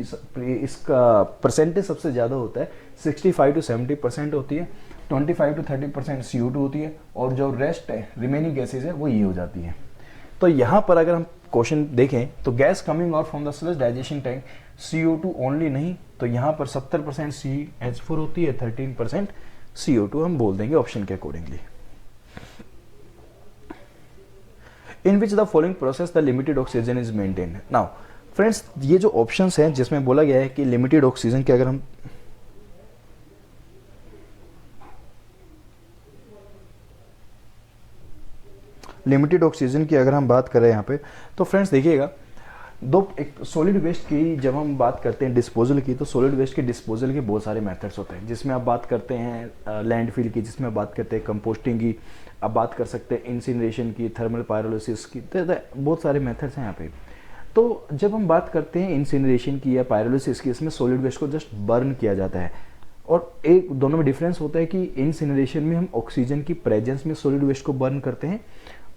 इसका परसेंटेज सबसे ज़्यादा होता है, 65 to 70% होती है, 25 to 30% CO2 होती है, और जो रेस्ट है रिमेनिंग गैसेज है वो ये हो जाती है। तो यहाँ पर अगर हम क्वेश्चन देखें तो gas coming out from the sludge digestion tank CO2 only नहीं, तो यहाँ पर 70% CH4 होती है, 13% CO2 हम बोल देंगे ऑप्शन के accordingly. In which the following process the limited oxygen is maintained. Now friends ये जो ऑप्शंस हैं जिसमें बोला गया है कि लिमिटेड ऑक्सीजन के अगर हम लिमिटेड ऑक्सीजन की अगर हम बात करें यहाँ पे, तो फ्रेंड्स देखिएगा एक सॉलिड वेस्ट की जब हम बात करते हैं डिस्पोजल की, तो सॉलिड वेस्ट के डिस्पोजल के बहुत सारे मेथड्स होते हैं, जिसमें आप बात करते हैं लैंडफिल की, जिसमें आप बात करते हैं कंपोस्टिंग की, आप बात कर सकते हैं इंसिनरेशन की, थर्मल पायरोलिसिस की, तो बहुत सारे मेथड्स हैं यहाँ पे। तो जब हम बात करते हैं इंसिनरेशन की या पायरोलिसिस की, इसमें सॉलिड वेस्ट को जस्ट बर्न किया जाता है। और एक दोनों में डिफरेंस होता है कि इंसिनरेशन में हम ऑक्सीजन की प्रेजेंस में सॉलिड वेस्ट को बर्न करते हैं,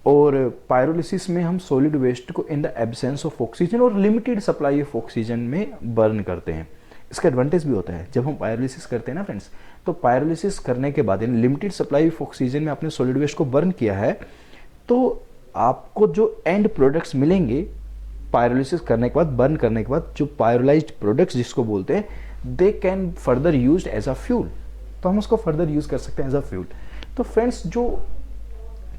और पायरोलिसिस में हम सॉलिड वेस्ट को इन द एब्सेंस ऑफ ऑक्सीजन और लिमिटेड सप्लाई ऑफ ऑक्सीजन में बर्न करते हैं। इसका एडवांटेज भी होता है, जब हम पायरोलिसिस करते हैं ना फ्रेंड्स, तो पायरोलिसिस करने के बाद in limited supply of oxygen में आपने सॉलिड वेस्ट को बर्न किया है, तो आपको जो एंड प्रोडक्ट्स मिलेंगे पायरोलिसिस करने के बाद, बर्न करने के बाद, जो पायरोलाइज्ड प्रोडक्ट्स जिसको बोलते हैं, they can further used as a fuel. तो हम उसको फर्दर यूज कर सकते हैं एज अ फ्यूल। तो फ्रेंड्स जो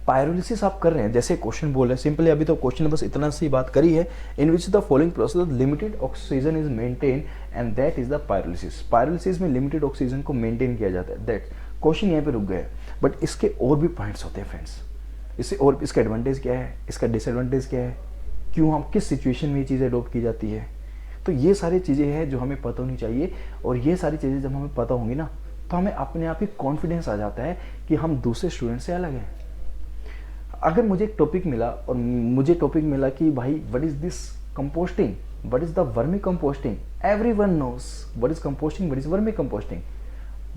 पायरोलिसिस आप कर रहे हैं, जैसे क्वेश्चन बोल रहे हैं, सिंपली अभी तो क्वेश्चन ने बस इतना सी बात करी है, in which the following process limited oxygen is maintain and that is the pyrolysis. Pyrolysis में लिमिटेड ऑक्सीजन को मेंटेन किया जाता है, दैट क्वेश्चन यहाँ पे रुक गए। बट इसके और भी पॉइंट्स होते हैं फ्रेंड्स, इससे और इसका एडवांटेज क्या है, इसका डिसएडवांटेज क्या है, क्यों हम किस सिचुएशन में ये चीज़ें अडॉप्ट की जाती है। तो ये सारी चीज़ें हैं जो हमें पता होनी चाहिए, और ये सारी चीज़ें जब हमें पता होंगी ना, तो हमें अपने आप ही कॉन्फिडेंस आ जाता है कि हम दूसरे स्टूडेंट से अलग हैं। अगर मुझे एक टॉपिक मिला और मुझे टॉपिक मिला कि भाई what is this composting, what is the vermi composting, everyone knows what is composting, what is vermi composting,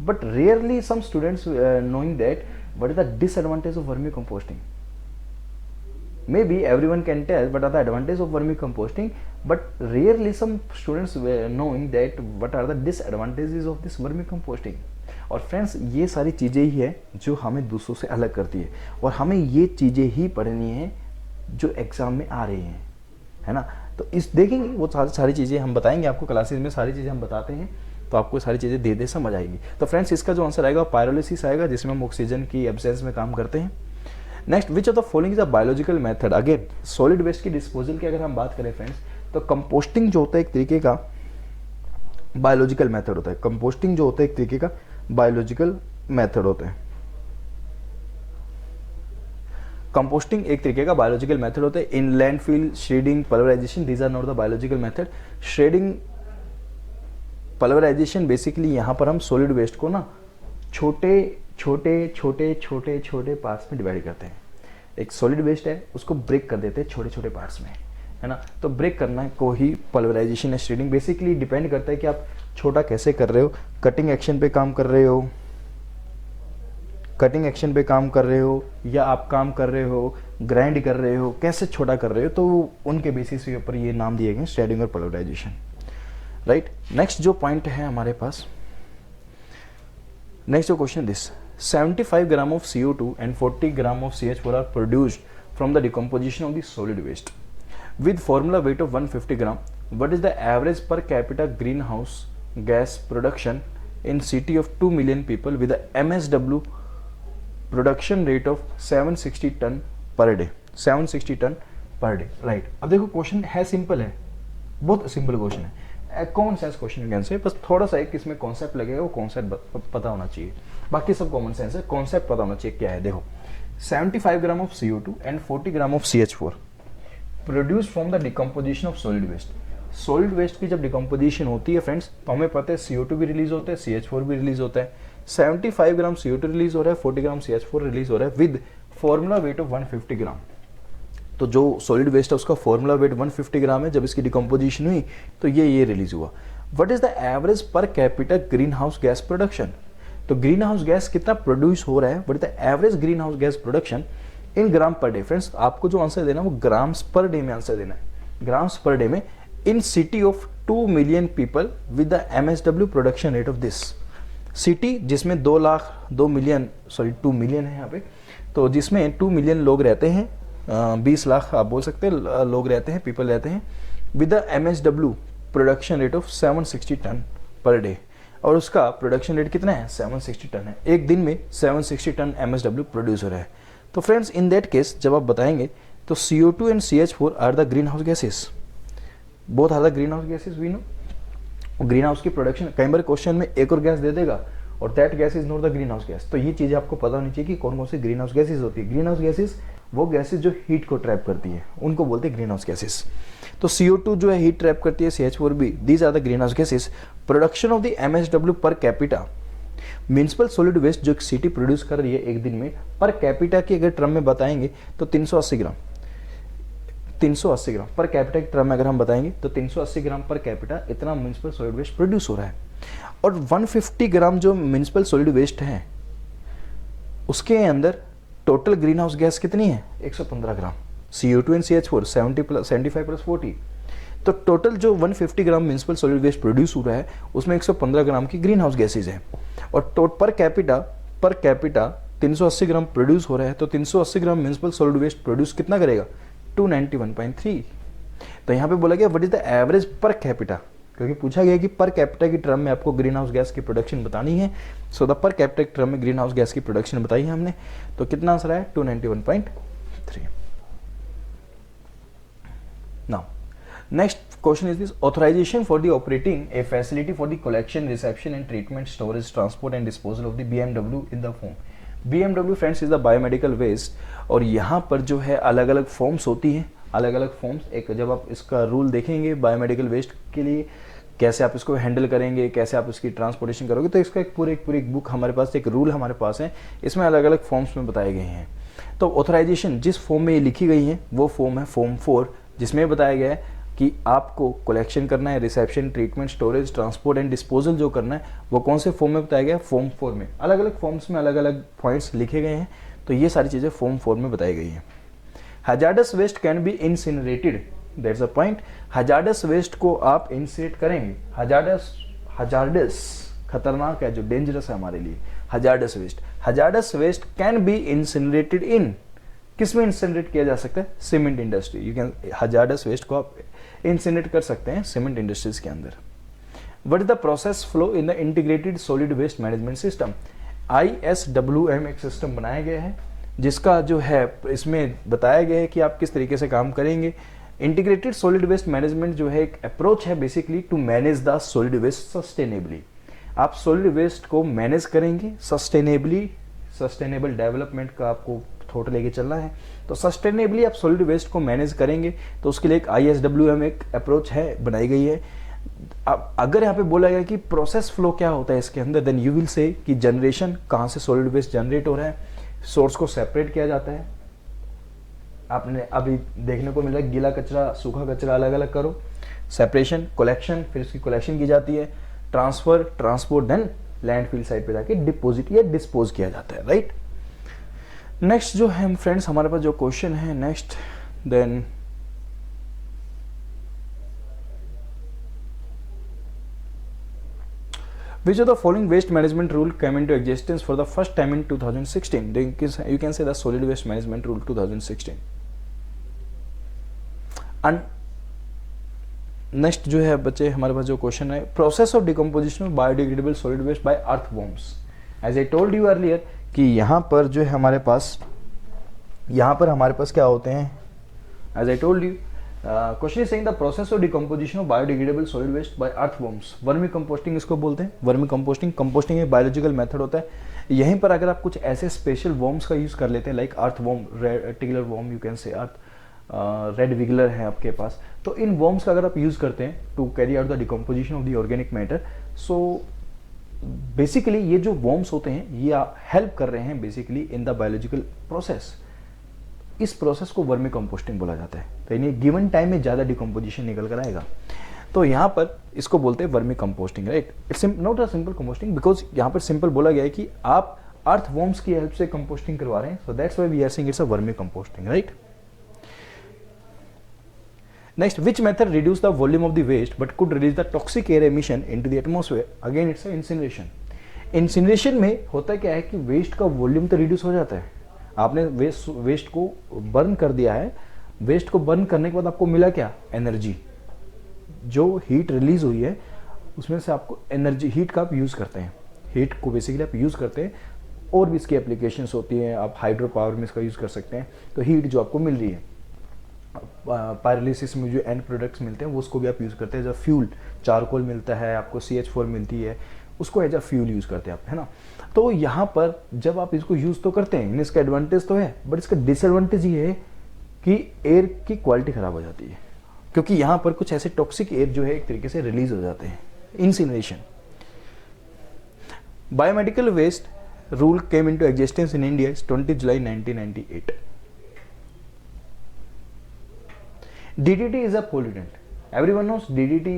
but rarely some students knowing that what is the disadvantage of vermicomposting. Maybe everyone can tell what are the advantages of vermicomposting, but rarely some students were knowing that what are the disadvantages of this vermicomposting. और friends ये सारी चीज़ें ही है जो हमें दूसरों से अलग करती है, और हमें ये चीज़ें ही पढ़नी है जो एग्ज़ाम में आ रही हैं, है ना। तो इस देखेंगे वो सारी चीज़ें हम बताएंगे आपको, क्लासेस में सारी चीज़ें हम बताते हैं, तो आपको सारी चीज़ें धीरे धीरे समझ आएगी। तो फ्रेंड्स इसका जो आंसर आएगा पायरोलिसिस आएगा, जिसमें हम ऑक्सीजन की एब्सेंस में काम करते हैं। Next, which of the following is a biological method. Again solid waste की डिस्पोजल की अगर हम बात करें फ्रेंड्स, तो कंपोस्टिंग जो होता है एक तरीके का बायोलॉजिकल मेथड होता है। कंपोस्टिंग जो होता है एक तरीके का बायोलॉजिकल मेथड होता है। कंपोस्टिंग एक तरीके का बायोलॉजिकल मेथड होता है। In landfill, shredding, pulverization, these are not the biological method. Shredding, pulverization, basically यहाँ पर हम सॉलिड वेस्ट को ना छोटे छोटे छोटे छोटे छोटे पार्ट्स में डिवाइड करते हैं। एक सॉलिड वेस्ट है, उसको ब्रेक कर देते हैं छोटे छोटे पार्ट्स में, है ना। तो ब्रेक करना को ही पल्वराइजेशन या श्रेडिंग। बेसिकली डिपेंड करता है कि आप छोटा कैसे कर रहे हो, कटिंग एक्शन पे काम कर रहे हो, कटिंग एक्शन पे काम कर रहे हो, या आप काम कर रहे हो ग्राइंड कर रहे हो, कैसे छोटा कर रहे हो, तो उनके बेसिस के ऊपर ये नाम दिए गए श्रेडिंग और पल्वराइजेशन, राइट। नेक्स्ट जो पॉइंट है हमारे पास, नेक्स्ट जो question this, 75 gram of CO2 and 40 gram of CH4 are produced from the decomposition of the solid waste with formula weight of 150 gram. What is the average per capita greenhouse gas production in city of 2 million people with a MSW production rate of 760 ton per day? 760 ton per day, right। अब देखो question है simple है, बहुत simple question है, common sense question can say, बस थोड़ा सा एक इसमें कॉन्सेप्ट लगेगा, वो कॉन्सेप्ट पता होना चाहिए, बाकी सब कॉमन सेंस है, कॉन्सेप्ट पता होना चाहिए क्या है। देखो 75 gram of CO2 and 40 gram of CH4 produce from the decomposition of solid waste. Solid waste की जब डिकम्पोजिशन होती है फ्रेंड्स, तो हमें पता है CO2 भी रिलीज होता है, CH4 भी रिलीज होता है। 75 ग्राम CO2 रिलीज हो रहा है, 40 ग्राम CH4 रिलीज हो रहा है विद फॉर्मूला वेट ऑफ 150 ग्राम। तो जो सॉलिड वेस्ट है उसका फॉर्मूला वेट 150 ग्राम है, जब इसकी डिकम्पोजिशन हुई तो ये रिलीज हुआ। What is the average per capita green house gas production? तो ग्रीन हाउस गैस कितना प्रोड्यूस हो रहा है, what is the average green house gas production in gram per day. Friends आपको जो आंसर देना है वो ग्राम्स पर डे में आंसर देना है, ग्राम्स पर डे में, इन city of 2 million people with the MSW production rate of this. City जिसमें 2 मिलियन है यहाँ पे, तो जिसमें 2 मिलियन लोग रहते हैं, 20 लाख आप बोल सकते हैं लोग रहते हैं, पीपल रहते हैं, with the MSW production rate of 760 ton per day. और उसका प्रोडक्शन रेट कितना है, 760 टन है। एक दिन में 760 टन MSW प्रोड्यूस हो रहा है। तो फ्रेंड्स इन दैट केस जब आप बताएंगे तो CO2 and CH4 are the green house gases, both are the green house gases we know. Green house की प्रोडक्शन, कई बार क्वेश्चन में एक और गैस दे देगा और that gas is not the green house gas. तो ये चीज़ें आपको पता होनी चाहिए कि कौन कौन सी ग्रीन हाउस गैसेज होती है। ग्रीन हाउस गैसेज वो गैसेज जो हीट को ट्रैप करती है, उनको बोलते हैं ग्रीन हाउस गैसेज। तो CO2 जो है हीट ट्रैप करती है, CH4 भी, these are the green house gases. Production of the MSW per capita, municipal solid waste जो सिटी प्रोड्यूस कर रही है एक दिन में, पर कैपिटा की अगर टर्म में बताएंगे तो 380 ग्राम, 380 ग्राम पर कैपिटा की टर्म में अगर हम बताएंगे तो 380 ग्राम पर कैपिटा इतना म्युनिसिपल सॉलिड वेस्ट प्रोड्यूस हो रहा है। और 150 ग्राम जो म्युनिसिपल सॉलिड वेस्ट है उसके अंदर टोटल ग्रीन हाउस गैस कितनी है, 115 ग्राम। CO2 एंड CH4 75 प्लस 40, तो टोटल जो 150 ग्राम म्युनिसिपल सॉलिड वेस्ट प्रोड्यूस हो रहा है उसमें 115 ग्राम की ग्रीन हाउस गैसेज है। और पर कैपिटा 380 ग्राम प्रोड्यूस हो रहा है, तो 380 ग्राम म्युनिसिपल सॉलिड वेस्ट प्रोड्यूस कितना करेगा, 291.3। तो यहाँ पे बोला गया what is the average per capita, क्योंकि पूछा गया कि पर कैपिटा की टर्म में आपको ग्रीन हाउस गैस की प्रोडक्शन बतानी है। सो द पर कैपिटा की टर्म में ग्रीन हाउस गैस की प्रोडक्शन बताई है हमने, तो कितना आंसर है, 291.3। Now next question is this, authorisation for the operating a facility for the collection, reception and treatment, storage, transport and disposal of the BMW in the form. BMW friends is the biomedical waste, और यहाँ पर जो है अलग अलग forms होती हैं, अलग अलग फॉर्म्स। एक जब आप इसका रूल देखेंगे बायोमेडिकल वेस्ट के लिए, कैसे आप इसको हैंडल करेंगे, कैसे आप इसकी ट्रांसपोर्टेशन करोगे, तो इसका एक पूरी बुक हमारे पास, एक रूल हमारे पास है, इसमें अलग अलग फॉर्म्स में बताए गए हैं। तो ऑथराइजेशन जिस फॉर्म में ये लिखी गई है वो फॉर्म है फॉर्म 4, जिसमें बताया गया है कि आपको कलेक्शन करना है, reception, treatment, storage, transport and disposal जो करना है वो कौन से फॉर्म में बताया गया है, फॉर्म 4 में। अलग अलग फॉर्म्स में अलग अलग पॉइंट्स लिखे गए हैं, तो ये सारी चीज़ें फॉर्म 4 में बताई गई हैं। Hazardous waste can be incinerated, that's a point. Hazardous waste को आप इंसिनरेट करेंगे, हजार्डस खतरनाक है, जो डेंजरस है हमारे लिए, hazardous waste can be incinerated in, किस में इंसिनरेट किया जा सकता है, cement industry. You can, hazardous waste को आप इंसिनरेट कर सकते हैं सीमेंट इंडस्ट्रीज के अंदर। What is the process flow in the integrated solid waste management system? ISWM एक सिस्टम बनाया गया है, जिसका जो है इसमें बताया गया है कि आप किस तरीके से काम करेंगे। इंटीग्रेटेड सॉलिड वेस्ट मैनेजमेंट जो है एक अप्रोच है basically to manage the solid waste sustainably. आप सॉलिड वेस्ट को मैनेज करेंगे सस्टेनेबली, सस्टेनेबल डेवलपमेंट का आपको थॉट लेके चलना है। तो सस्टेनेबली आप सॉलिड वेस्ट को मैनेज करेंगे तो उसके लिए एक ISWM एक अप्रोच है, बनाई गई है। अब अगर यहाँ पे बोला गया कि प्रोसेस फ्लो क्या होता है इसके अंदर, देन यू विल से कि जनरेशन कहाँ से सॉलिड वेस्ट जनरेट हो रहा है, सोर्स को सेपरेट किया जाता है। आपने अभी देखने को मिला गीला कचरा सूखा कचरा अलग अलग करो, सेपरेशन, कलेक्शन, फिर उसकी कलेक्शन की जाती है, transfer, transport, then landfill side पे जाके डिपोजिट या डिस्पोज किया जाता है, राइट। नेक्स्ट जो है फ्रेंड्स हमारे पास जो क्वेश्चन है next, then which of the following waste management rule came into existence for the first time in 2016? You can say the solid waste management rule 2016. And next जो है बच्चे हमारे पास जो क्वेश्चन है, process of decomposition of biodegradable solid waste by earthworms. As I told you earlier कि यहाँ पर जो है हमारे पास क्या होते हैं, as I told you question is saying the process of decomposition of biodegradable solid waste by earthworms. Vermicomposting इसको बोलते हैं, वर्मी कंपोस्टिंग एक बायोलॉजिकल मेथड होता है। यहीं पर अगर आप कुछ ऐसे स्पेशल वॉर्म्स का यूज कर लेते हैं, like earthworm, reticular worm, you can say earth red विगलर है आपके पास, तो इन वॉर्म्स का अगर आप यूज करते हैं to carry out the decomposition of the organic matter, so basically ये जो वॉर्म्स होते हैं ये हेल्प कर रहे हैं basically in the biological process. इस प्रोसेस को वर्मी कंपोस्टिंग बोला जाता है। तो यानी गिवन टाइम में ज़्यादा डिकम्पोजिशन निकल कर आएगा, तो यहाँ पर इसको बोलते हैं vermicomposting, right. It's not a simple composting, because यहाँ पर सिंपल बोला गया है कि आप अर्थ वॉर्म्स की हेल्प से कंपोस्टिंग करवा रहे हैं, so that's why we are saying it's a vermicomposting, right. Next, which method reduce the volume of the waste but could release the toxic air emission into the atmosphere? Again, it's a incineration. Incineration में होता क्या है कि waste का volume तो reduce हो जाता है। आपने वेस्ट को बर्न कर दिया है, वेस्ट को बर्न करने के बाद आपको मिला क्या, एनर्जी। जो हीट रिलीज हुई है उसमें से आपको एनर्जी, हीट का आप यूज करते हैं, हीट को बेसिकली आप यूज करते हैं। और भी इसकी एप्लीकेशंस होती हैं, आप हाइड्रो पावर में इसका यूज कर सकते हैं। तो हीट जो आपको मिल रही है पायरोलिसिस में जो एंड प्रोडक्ट्स मिलते हैं वो उसको भी आप यूज़ करते हैं। जब फ्यूल चारकोल मिलता है आपको, CH4 मिलती है, उसको एज अ फ्यूल यूज़ करते हैं आप, है ना। तो यहाँ पर जब आप इसको यूज़ तो करते हैं, इसका एडवांटेज तो है, बट इसका डिसएडवांटेज ये है कि एयर की क्वालिटी ख़राब हो जाती है, क्योंकि यहाँ पर कुछ ऐसे टॉक्सिक एयर जो है एक तरीके से रिलीज हो जाते हैं। Incineration. Biomedical waste rule came into existence in India 20 July 1998। DDT is a pollutant, everyone knows DDT।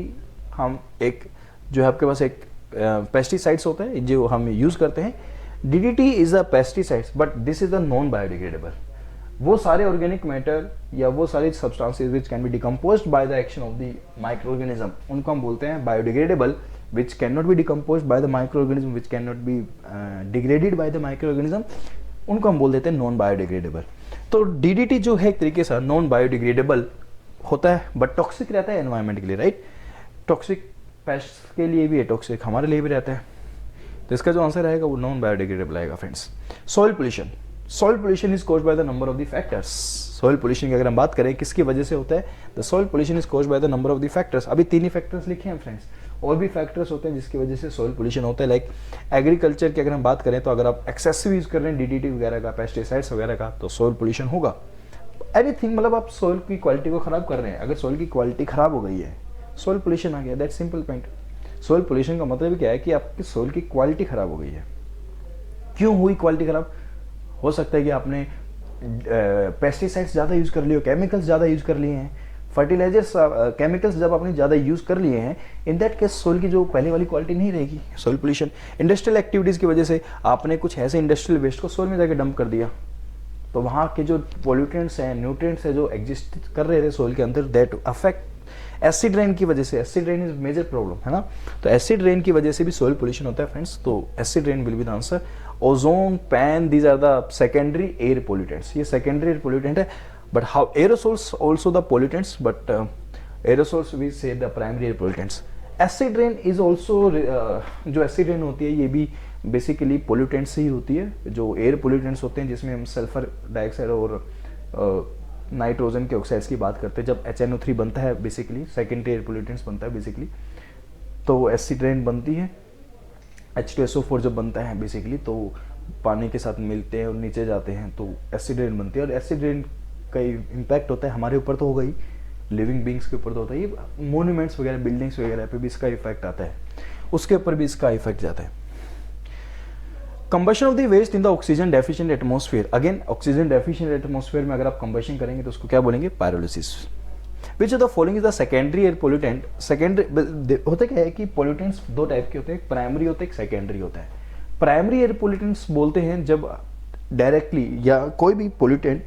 हम एक जो है आपके पास एक पेस्टिसाइड्स होता है जो हम यूज करते हैं। DDT is a pesticides but this is a non biodegradable. वो सारे ऑर्गेनिक मैटर या वो सारे substances which can be decomposed by the action of the micro organism, उनको हम बोलते हैं biodegradable, which can not be decomposed by the micro organism, which can not be degraded by the micro organism, उनको हम बोल देते हैं non biodegradable. तो DDT जो है एक तरीके से नॉन बायोडिग्रेडेबल होता है बट टॉक्सिक रहता है एनवायरनमेंट के लिए, राइट। टॉक्सिक पेस्ट के लिए भी है, टॉक्सिक हमारे लिए भी रहता है। तो इसका जो आंसर आएगा वो नॉन बायोडिग्रेडेबल आएगा friends. Soil pollution. Soil pollution is caused by the number of the factors. Soil pollution की अगर हम बात करें किसकी वजह से होता है, the soil pollution is caused by the number of the factors. अभी 3 ही फैक्टर्स लिखे हैं फ्रेंड्स, और भी फैक्टर्स होते हैं जिसकी वजह से सॉइल पोल्यूशन होता है। लाइक एग्रीकल्चर की अगर हम बात करें तो अगर आप एक्सेसिव यूज कर रहे हैं DDT वगैरह का, पेस्टिसाइड्स वगैरह का, तो सॉइल पोल्यूशन होगा। एनीथिंग, मतलब आप सॉइल की क्वालिटी को खराब कर रहे हैं, अगर सॉइल की क्वालिटी खराब हो गई है सॉइल पोल्यूशन आ गया, that simple point. Soil pollution का मतलब क्या है कि आपकी सॉइल की क्वालिटी खराब हो गई है। क्यों हुई क्वालिटी खराब? हो सकता है कि आपने पेस्टिसाइड्स ज़्यादा यूज़ कर लिए हो, केमिकल्स ज़्यादा यूज़ कर लिए हैं, फर्टिलाइजर्स केमिकल्स जब आपने ज़्यादा यूज़ कर लिए हैं, इन दैट केस सोइल की जो पहले वाली क्वालिटी नहीं रहेगी। Soil pollution. इंडस्ट्रियल एक्टिविटीज़ की वजह से आपने कुछ ऐसे इंडस्ट्रियल वेस्ट को सोइल में जाकर डंप कर दिया, तो वहाँ के जो पोल्यूटेंट्स हैं, न्यूट्रिएंट्स हैं जो एग्जिस्ट कर रहे थे सोइल के अंदर, दैट अफेक्ट एसिड रेन की वजह से। Acid rain is major problem, है ना। तो एसिड रेन की वजह से भी सोइल पोल्यूशन होता है फ्रेंड्स। तो acid rain will be the answer. Ozone, PAN, these are the secondary air pollutants. ये सेकेंडरी एयर पोल्यूटेंट है, but how aerosols also the pollutants, but aerosols we say the primary air pollutants. Acid rain is also, जो acid rain होती है ये भी basically pollutants से ही होती है, जो एयर पोल्यूटेंट्स होते हैं जिसमें हम सल्फर डाइऑक्साइड और नाइट्रोजन के ऑक्साइड्स की बात करते हैं। जब HNO3 बनता है बेसिकली, सेकेंडरी एयर पोल्यूटेंट्स बनता है बेसिकली, तो एसिड रेन बनती है। H2SO4 जब बनता है बेसिकली, तो पानी के साथ मिलते हैं और नीचे जाते हैं तो एसिड रेन बनती है, और एसिड रेन का इम्पैक्ट होता है हमारे ऊपर तो होगा ही, लिविंग बींग्स के ऊपर तो होता है, ये मोन्यूमेंट्स वगैरह बिल्डिंग्स वगैरह पे भी इसका इफेक्ट आता है, उसके ऊपर भी इसका इफेक्ट जाता है। Combustion of the waste in the oxygen deficient atmosphere, again oxygen deficient atmosphere में अगर आप कंबशन करेंगे तो उसको क्या बोलेंगे, pyrolysis. Which of the following is the secondary air pollutant, secondary होता क्या है कि पोल्यूटेंट्स दो टाइप के होते हैं, एक प्राइमरी होता है, एक सेकेंडरी होता है। प्राइमरी एयर पोल्यूटेंट्स बोलते हैं जब डायरेक्टली या कोई भी पोल्यूटेंट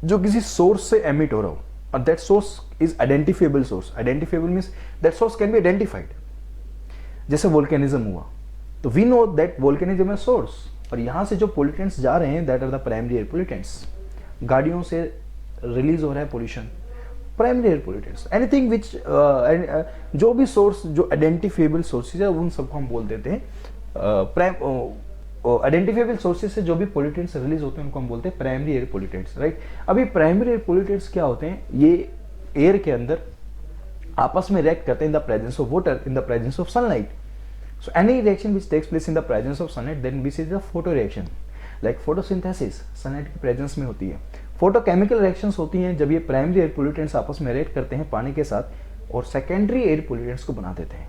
जो किसी सोर्स से एमिट हो रहा हो, और that source is identifiable source, identifiable means that source can be identified, जैसे वोल्केनिज्म हुआ तो we know that volcanism is source, और यहां से जो पोल्यूटेंट्स जा रहे हैं that are the primary air pollutants. गाड़ियों से रिलीज हो रहा है pollution, primary air pollutants. Anything which जो भी सोर्स जो आइडेंटिफिएबल सोर्सेज है उन सबको हम बोल देते हैं आइडेंटिफिएबल सोर्सेज से जो भी पोल्यूटेंट्स रिलीज होते हैं उनको हम बोलते हैं प्राइमरी एयर पोल्यूटेंट्स, राइट। अभी प्राइमरी एयर पोल्यूटेंट्स क्या होते हैं, ये एयर के अंदर आपस में रिएक्ट करते हैं in the presence of water, in the presence of sunlight. So any reaction which takes place in the presence of sunlight then we see the photo reaction, like photosynthesis sunlight की presence में होती है। photochemical reactions होती हैं जब ये primary air pollutants आपस में react करते हैं पानी के साथ और secondary air pollutants को बना देते हैं।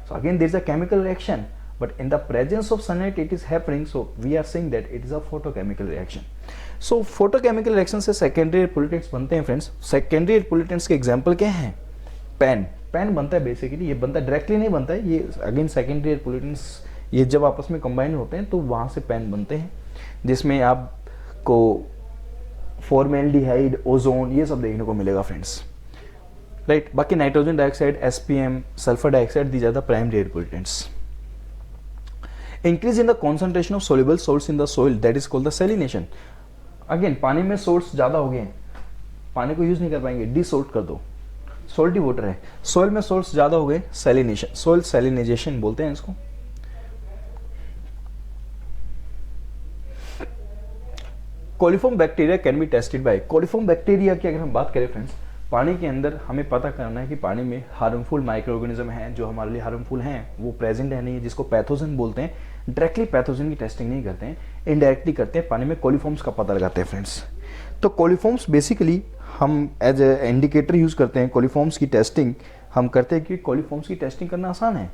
So again there is a chemical reaction but in the presence of sunlight it is happening, so we are saying that it is a photochemical reaction. So photochemical reaction से secondary air pollutants बनते हैं friends। secondary air pollutants के example क्या हैं, pan बनता है basically, ये बनता है डायरेक्टली नहीं बनता है, ये अगेन सेकेंडरी एयर पोल्यूटेंट्स ये जब आपस में कंबाइन होते हैं तो वहाँ से पैन बनते हैं, जिसमें आपको फॉर्मेल्डिहाइड, ओजोन ये सब देखने को मिलेगा फ्रेंड्स, राइट। बाकी nitrogen dioxide, SPM, sulphur dioxide, these are the primary air pollutants. Increase in the concentration of soluble salts in the soil that is called the salination. Again पानी में salts ज़्यादा हो गए हैं, पानी को यूज नहीं कर पाएंगे, डिसोल्ट कर दो, सोल्टी वाटर है, सोइल में सोल्ट्स ज्यादा हो गए, सैलिनेशन, सोइल सैलिनाइजेशन बोलते हैं इसको। Coliform bacteria can be tested by, coliform bacteria की अगर हम बात करें फ्रेंड्स, पानी के अंदर हमें पता करना है कि पानी में हार्मफुल माइक्रो ऑर्गेनिज्म हैं जो हमारे लिए हार्मफुल हैं, वो प्रेजेंट है नहीं है, जिसको पैथोजन बोलते हैं। डायरेक्टली पैथोजन की टेस्टिंग नहीं करते हैं, इनडायरेक्टली करते हैं, पानी में कोलिफॉर्म्स का पता लगाते हैं फ्रेंड्स। तो कोलिफॉर्म्स बेसिकली हम एज ए इंडिकेटर यूज करते हैं, कोलिफॉर्म्स की टेस्टिंग हम करते हैं कि कोलिफॉर्म्स की टेस्टिंग करना आसान है,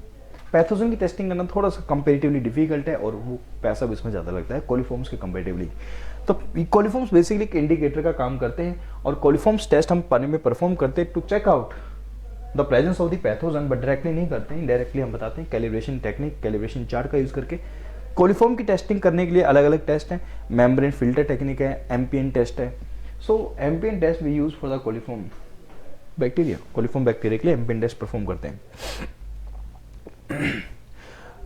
पैथोजन की टेस्टिंग करना थोड़ा सा कंपेरेटिवली डिफिकल्ट है और वो पैसा भी इसमें ज़्यादा लगता है कोलिफॉर्म्स के कंपेरेटिवली। तो कोलिफॉर्म्स बेसिकली एक इंडिकेटर का काम करते हैं और कोलिफॉर्म्स टेस्ट हम पानी में परफॉर्म करते हैं to check out the presence of the pathogen, but directly नहीं करते हैं, डायरेक्टली हम बताते हैं कैलिब्रेशन टेक्निक, कैलिब्रेशन चार्ट का यूज़ करके। कोलिफॉर्म की टेस्टिंग करने के लिए अलग अलग टेस्ट हैं, मेम्ब्रेन फिल्टर टेक्निक है, एम्पियन टेस्ट है। So MPN test we use for the coliform bacteria, coliform bacteria के लिए एम्पियन टेस्ट परफॉर्म करते हैं।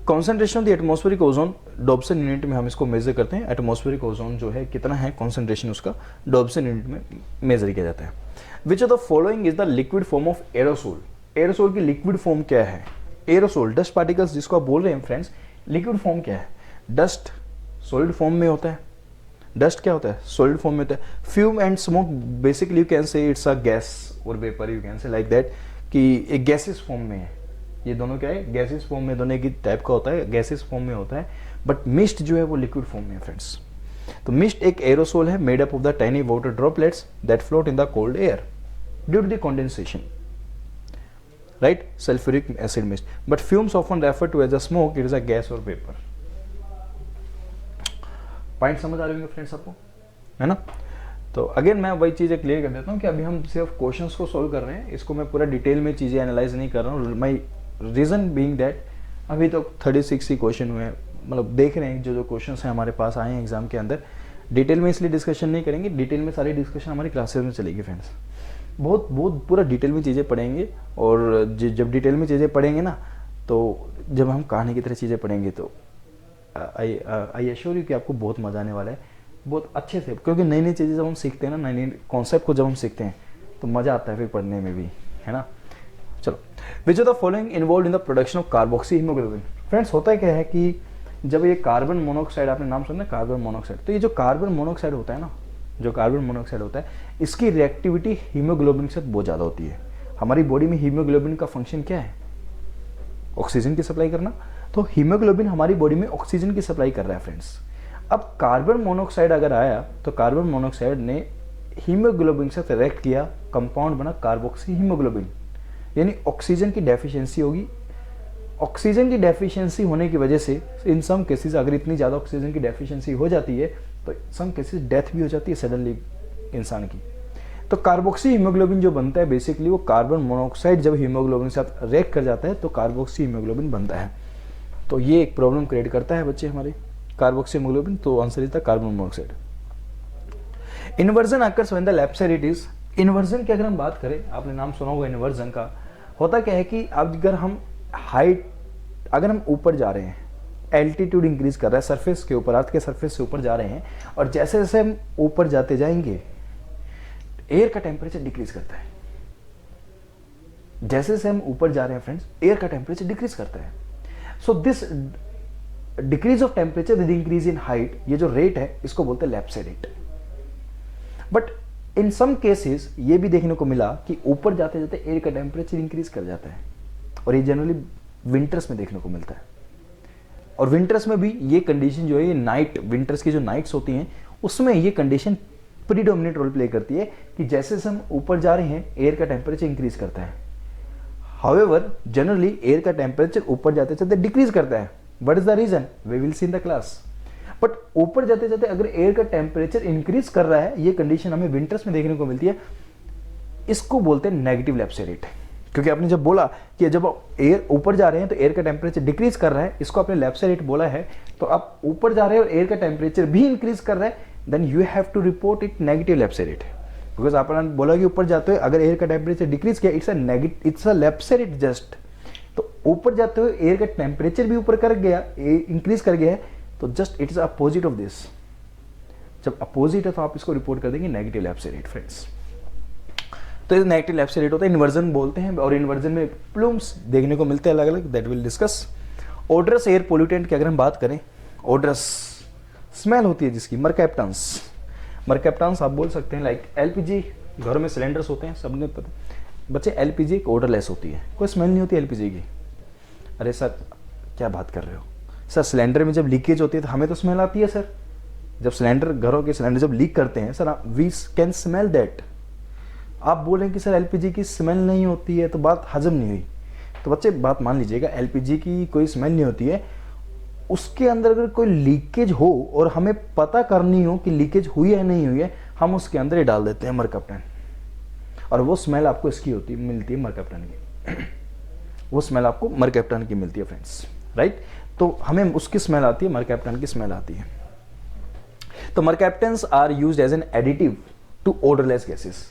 Concentration of the atmospheric ozone Dobson unit में हम इसको मेजर करते हैं, एटमॉस्फेरिक ओजोन जो है कितना है कॉन्सेंट्रेशन उसका डॉब्सन यूनिट में मेजर किया जाता है। Which of the following is the liquid form of aerosol, aerosol की लिक्विड फॉर्म क्या है, एरोसोल डस्ट पार्टिकल्स जिसको आप बोल रहे हैं फ्रेंड्स, लिक्विड फॉर्म क्या है, डस्ट सॉलिड फॉर्म में होता है, डस्ट क्या होता है सॉलिड फॉर्म में होता है, fume and smoke basically you can say it's a gas और vapour, you can say like that कि एक गैसेस फॉर्म में है, ये दोनों क्या है गैसेस फॉर्म में, दोनों की टाइप का होता है, गैसेस फॉर्म में होता है, बट मिस्ट जो है वो लिक्विड फॉर्म में है फ्रेंड्स। तो मिस्ट एक एरोसोल है made up of the tiny water droplets that float in the cold air due to the condensation, right, sulphuric acid mist, but fumes often refer to as a smoke, it is a gas और vapour. Point समझ आ रहे होंगे friends आपको, है ना। तो again मैं वही चीज़ें क्लियर कर देता हूँ कि अभी हम सिर्फ क्वेश्चंस को सोल्व कर रहे हैं, इसको मैं पूरा डिटेल में चीज़ें एनालाइज नहीं कर रहा हूँ। माई रीज़न बीइंग दैट अभी तो 36 ही क्वेश्चन हुए हैं, मतलब देख रहे हैं जो क्वेश्चन हैं हमारे पास आए हैं एग्जाम के अंदर, डिटेल में इसलिए डिस्कशन नहीं करेंगे, डिटेल में सारी डिस्कशन हमारी क्लासेस में चलेगी फ्रेंड्स, बहुत बहुत पूरा डिटेल में चीज़ें पढ़ेंगे। और जब डिटेल में चीज़ें पढ़ेंगे ना, तो जब हम कहानी की तरह चीज़ें पढ़ेंगे तो आई एश्योर यू कि आपको बहुत मजा आने वाला है, बहुत अच्छे से, क्योंकि नई नई चीज़ें जब हम सीखते हैं ना, नई नई कॉन्सेप्ट को जब हम सीखते हैं तो मज़ा आता है फिर पढ़ने में भी, है ना। चलो, विच of the following involve in the production of carboxy haemoglobin. Friends होता है क्या है कि जब ये कार्बन मोनोऑक्साइड, आपने नाम सुना कार्बन मोनोऑक्साइड, तो ये जो कार्बन मोनोऑक्साइड होता है ना, जो कार्बन मोनोऑक्साइड होता है, इसकी रिएक्टिविटी हीमोग्लोबिन के साथ बहुत ज़्यादा होती है। हमारी बॉडी में हीमोग्लोबिन का फंक्शन क्या है, ऑक्सीजन की सप्लाई करना, तो हीमोग्लोबिन हमारी बॉडी में ऑक्सीजन की सप्लाई कर रहा है फ्रेंड्स। अब कार्बन मोनोऑक्साइड अगर आया तो कार्बन मोनोऑक्साइड ने हीमोग्लोबिन से रिएक्ट किया, कंपाउंड बना कार्बोक्सी हीमोग्लोबिन, यानी ऑक्सीजन की डेफिशिएंसी होगी। ऑक्सीजन की डेफिशिएंसी होने की वजह से इन सम केसेस अगर इतनी ज़्यादा ऑक्सीजन की डेफिशिएंसी हो जाती है तो सम केसेस डेथ भी हो जाती है सडनली इंसान की। तो कार्बोक्सी हीमोग्लोबिन जो बनता है बेसिकली वो कार्बन मोनोऑक्साइड जब हीमोग्लोबिन के साथ रिएक्ट कर जाता है तो कार्बोक्सी हीमोग्लोबिन बनता है। तो ये एक प्रॉब्लम क्रिएट करता है बच्चे हमारे कार्बोक्सी हीमोग्लोबिन। तो answer is the carbon monoxide. Inversion occurs when the left side it is. Inversion की अगर हम बात करें, आपने नाम सुना होगा इन्वर्जन का। होता क्या है कि अब अगर हम हाइट, अगर हम ऊपर जा रहे हैं, एल्टीट्यूड इंक्रीज कर रहा है सरफेस के ऊपर, अर्थ के सरफेस से ऊपर जा रहे हैं, और जैसे जैसे हम ऊपर जाते जाएंगे एयर का टेम्परेचर डिक्रीज करता है। जैसे जैसे हम ऊपर जा रहे हैं फ्रेंड्स, एयर का टेम्परेचर डिक्रीज करता है। So this decrease of temperature with increase in height, ये जो रेट है इसको बोलते हैं left side rate. But in some cases ये भी देखने को मिला कि ऊपर जाते जाते एयर का टेम्परेचर इंक्रीज कर जाता है, और ये जनरली विंटर्स में देखने को मिलता है। और विंटर्स में भी ये कंडीशन जो है, ये नाइट, विंटर्स की जो नाइट्स होती हैं उसमें ये कंडीशन प्रीडोमिनेट रोल प्ले करती है कि जैसे जैसे हम ऊपर जा रहे हैं एयर का टेम्परेचर इंक्रीज करता है। हाउएवर जनरली एयर का टेम्परेचर ऊपर जाते जाते डिक्रीज करता है। What is the reason, we will see in the class. But ऊपर जाते जाते अगर एयर का टेम्परेचर इंक्रीज कर रहा है, ये कंडीशन हमें विंटर्स में देखने को मिलती है। इसको बोलते हैं नेगेटिव लेफ्ट रेट, क्योंकि आपने जब बोला कि जब एयर ऊपर जा रहे हैं तो एयर का टेम्परेचर डिक्रीज कर रहा है, इसको आपने लेफ्ट रेट बोला है। तो आप ऊपर जा रहे हैं और एयर का टेम्परेचर भी इंक्रीज कर रहा है, then you have to report it negative left rate. Because आपने बोला कि ऊपर जाते हुए अगर एयर का टेम्परेचर डिक्रीज किया, it's a left rate just. तो ऊपर जाते हुए एयर का टेम्परेचर भी ऊपर कर गया, इंक्रीज कर गया है, तो just it is opposite of this. जब अपोजिट है तो आप इसको रिपोर्ट कर देंगे नेगेटिव लेफ्ट रेट फ्रेंड्स। तो ये नेगेटिव लेफ्ट रेट होता है, इन्वर्जन बोलते हैं। और इन्वर्जन में प्लूम्स देखने को मिलते हैं अलग अलग, that will discuss. Odorous air pollutant की अगर हम बात करें, ओडरस स्मेल होती है जिसकी, मरकैप्टन्स। मरकैप्टन्स आप बोल सकते हैं लाइक एलपीजी, घरों में सिलेंडर्स होते हैं, सबने पता बच्चे, एलपीजी एक ओडरलेस होती है, कोई स्मेल नहीं होती एलपीजी की। अरे सर क्या बात कर रहे हो सर, सिलेंडर में जब लीकेज होती है तो हमें तो स्मेल आती है सर। जब सिलेंडर, घरों के सिलेंडर जब लीक करते हैं sir, we can smell that. आप बोलें कि सर एलपीजी की स्मेल नहीं होती है, तो बात हजम नहीं हुई। तो बच्चे बात मान लीजिएगा, एलपीजी की कोई स्मेल नहीं होती है, उसके अंदर अगर कोई लीकेज हो और हमें पता करनी हो कि लीकेज हुई है नहीं हुई है, हम उसके अंदर ही डाल देते हैं मरकैप्टन, और वो स्मेल आपको इसकी होती मिलती है मरकैप्टन की। वो स्मेल आपको मरकैप्टन की मिलती है फ्रेंड्स, राइट। तो हमें उसकी स्मेल आती है, मरकैप्टन की स्मेल आती है। तो mercaptans are used as an additive to odourless gases.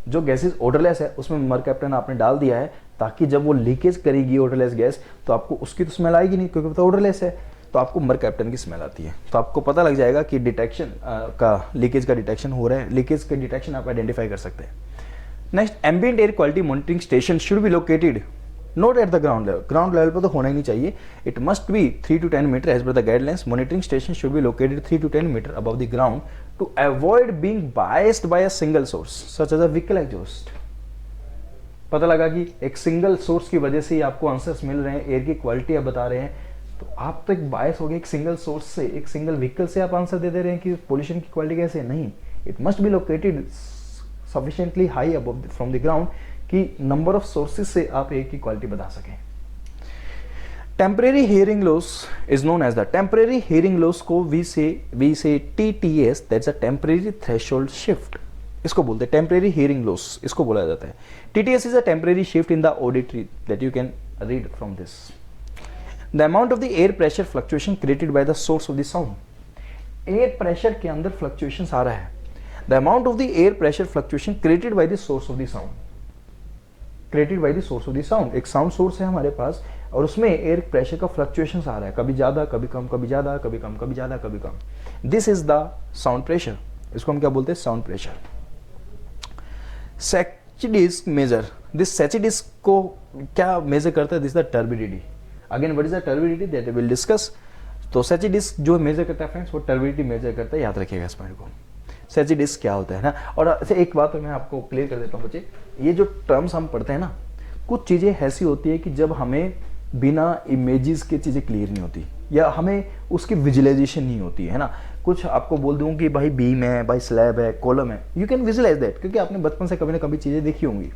जो गैसेस ओडरलेस है उसमें मरकैप्टन आपने डाल दिया है, ताकि जब वो लीकेज करेगी ओडरलेस गैस तो आपको उसकी तो स्मेल आएगी नहीं, क्योंकि वो ओडरलेस है, तो आपको मरकैप्टन की स्मेल आती है। तो आपको पता लग जाएगा कि डिटेक्शन का, लीकेज का डिटेक्शन हो रहा है, लीकेज का डिटेक्शन आप आइडेंटिफाई कर सकते हैं। Next, ambient air quality monitoring station should be located not at the ground level. Ground level पर तो होना ही नहीं चाहिए, it must be 3 to 10 metre as per the guidelines. Monitoring station should be located 3 to 10 metre above the ground to avoid being biased by a single source such as a vehicle exhaust। पता लगा कि एक single source की वजह से ही आपको answers मिल रहे हैं, एयर की क्वालिटी आप बता रहे हैं, तो आप तो एक बायस हो गए एक सिंगल सोर्स से, एक सिंगल व्हीकल से आप आंसर दे रहे हैं कि पोल्यूशन की क्वालिटी कैसे है। नहीं, it must be located sufficiently high above from the ground कि नंबर ऑफ सोर्सेज से आप एयर की क्वालिटी बता सकें। Temporary hearing loss is known as the temporary hearing loss को we say TTS, that's a temporary threshold shift. इसको बोलते हैं टेम्परेरी हियरिंग लॉस, इसको बोला जाता है। TTS is a temporary shift in the auditory that you can read from this. The amount of the air pressure fluctuation created by the source of the sound. Air pressure के अंदर fluctuation आ रहा है, the amount of the air pressure fluctuation created by the source of the sound, created by the source of the sound. एक sound source है हमारे पास और उसमें air pressure का फ्लक्चुएशंस आ रहा है, कभी ज्यादा कभी कम, कभी ज्यादा कभी कम, कभी ज्यादा कभी कम। This is the sound pressure, इसको हम क्या बोलते हैं, sound pressure. Secchi disc measure, this Secchi disc को क्या मेजर करता है, this the turbidity. Again what is the turbidity that we will discuss. तो सैचिडिस्क जो मेजर करता है फ्रेंड्स, वो टर्बिडिटी मेजर करता है, याद रखिएगा इस पॉइंट को। सैचिडिस्क क्या होता है ना। और अच्छा एक बात मैं आपको क्लियर कर देता हूँ बच्चे, ये जो टर्म्स हम पढ़ते हैं ना, कुछ चीजें ऐसी होती है कि जब हमें बिना इमेजेस की चीजें क्लियर नहीं होती। या हमें उसकी विजुअलाइजेशन नहीं होती है ना। कुछ आपको बोल दूँ कि भाई बीम है, भाई स्लैब है, कॉलम है, यू कैन विजुअलाइज दैट, क्योंकि आपने बचपन से कभी ना कभी चीज़ें देखी होंगी।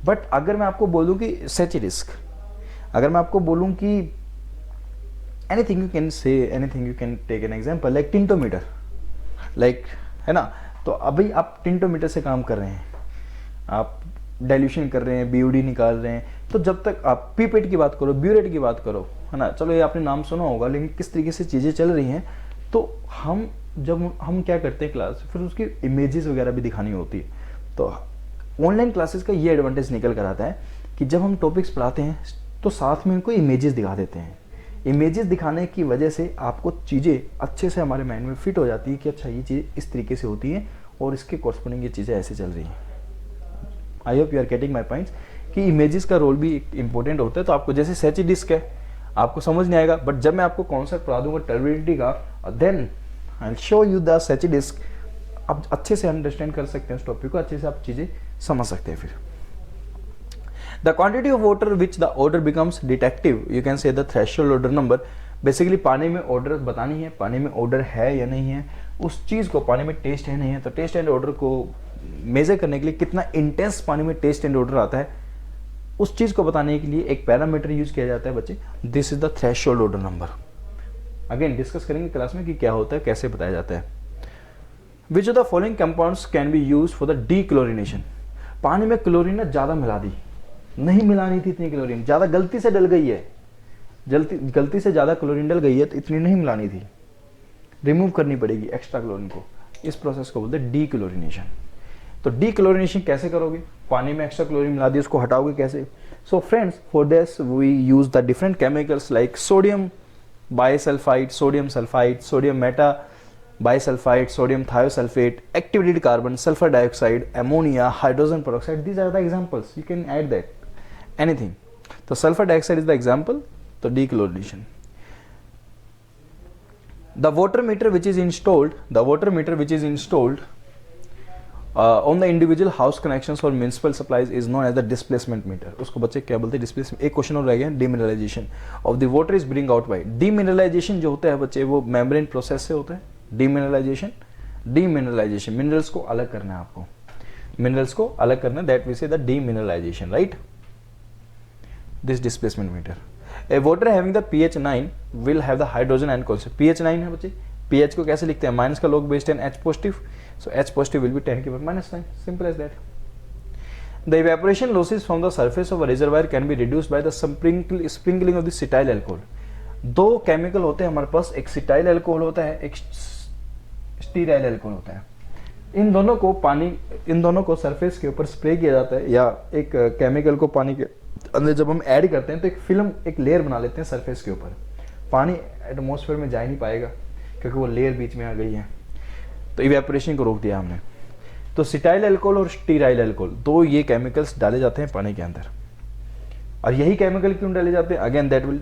बट अगर मैं आपको बोलूँ कि सेची डिस्क, अगर मैं आपको बोलूँ कि anything, you can say anything, you can take an example like tintometer, like, है ना। तो अभी आप टिंटोमीटर से काम कर रहे हैं, आप डाइल्यूशन कर रहे हैं, बीओडी निकाल रहे हैं, तो जब तक आप पीपेट की बात करो, ब्यूरेट की बात करो, है ना, चलो ये आपने नाम सुना होगा, लेकिन किस तरीके से चीज़ें चल रही हैं, तो जब हम क्या करते हैं क्लास, फिर उसकी इमेजेस वगैरह भी दिखानी होती है। तो ऑनलाइन क्लासेस का ये एडवांटेज निकल कर आता है कि जब हम टॉपिक्स पढ़ाते हैं तो साथ में उनको इमेजेस दिखा देते हैं। इमेजेस दिखाने की वजह से आपको चीज़ें अच्छे से हमारे माइंड में फिट हो जाती है कि अच्छा ये चीज़ इस तरीके से होती हैं और इसके कॉरस्पॉन्डिंग ये चीज़ें ऐसे चल रही हैं। I hope you are getting my points कि इमेजेस का रोल भी इंपॉर्टेंट होता है। तो आपको जैसे सेची डिस्क है, आपको समझ नहीं आएगा, बट जब मैं आपको कॉन्सेप्ट पढ़ा दूंगा टर्बिडिटी का, then I will show you the सेची डिस्क, आप अच्छे से अंडरस्टैंड कर सकते हैं उस टॉपिक को, अच्छे से आप चीज़ें समझ सकते हैं। फिर the quantity of water which the order becomes detective, you can say the threshold order number. Basically पानी में ऑर्डर बतानी है, पानी में ऑर्डर है या नहीं है, उस चीज़ को, पानी में टेस्ट है नहीं है, तो टेस्ट एंड ऑर्डर को मेजर करने के लिए कितना इंटेंस पानी में टेस्ट एंड ऑर्डर आता है, उस चीज़ को बताने के लिए एक पैरामीटर यूज किया जाता है बच्चे, this is the threshold order number. Again discuss करेंगे क्लास में कि क्या होता है, कैसे बताया जाता है। Which of the following compounds can be use for the dechlorination. पानी में क्लोरीन ज़्यादा मिला दी, नहीं मिलानी थी इतनी क्लोरीन, ज़्यादा गलती से डल गई है, गलती से ज़्यादा क्लोरीन डल गई है, तो इतनी नहीं मिलानी थी, रिमूव करनी पड़ेगी एक्स्ट्रा क्लोरीन को। इस प्रोसेस को बोलते हैं डीक्लोरिनेशन। तो डीक्लोरिनेशन कैसे करोगे, पानी में एक्स्ट्रा क्लोरीन मिला दी, उसको हटाओगे कैसे। So friends, for this we use the different chemicals like sodium bisulphide, sodium sulphide, sodium meta bisulphide, sodium thiosulphate, activated carbon, sulphur dioxide, ammonia, hydrogen peroxide, these are the examples, you can add that anything. तो sulphur dioxide is the example, तो dechlorination. The water meter which is installed on the individual house connections for municipal supplies is known as the displacement meter. उसको बच्चे क्या बोलते हैं, displacement. एक question और रह गया, demineralisation of the water is bring out by. Demineralisation जो होता है बच्चे, वो मेम्ब्रेन प्रोसेस से होता है। डिमिनरलाइजेशन मिनरल्स को अलग करना है आपको, मिनरल्स को अलग करना, that we say the demineralisation, right. This displacement metre. A water having the pH 9 will have the hydrogen ion constant. pH 9 है बच्चे, pH को कैसे लिखते हैं, माइनस का log base 10 H positive, so H positive will be 10 की power -9, simple as that. The evaporation losses from the surface of a reservoir can be reduced by the sprinkling of the cetyl alcohol. दो chemical होते हैं हमारे पास, एक cetyl alcohol होता है, एक sterile alcohol होता है। इन दोनों को सरफेस के ऊपर स्प्रे किया जाता है, या एक केमिकल को पानी के अंदर जब हम ऐड करते हैं तो एक फिल्म, एक लेयर बना लेते हैं सरफेस के ऊपर। पानी एटमॉस्फेयर में जा ही नहीं पाएगा क्योंकि वो लेयर बीच में आ गई है, तो इवेपोरेशन को रोक दिया हमने। तो सिटाइल अल्कोहल और स्टीराइल अल्कोहल, दो ये केमिकल्स डाले जाते हैं पानी के अंदर। और यही केमिकल क्यों डाले जाते हैं, again that will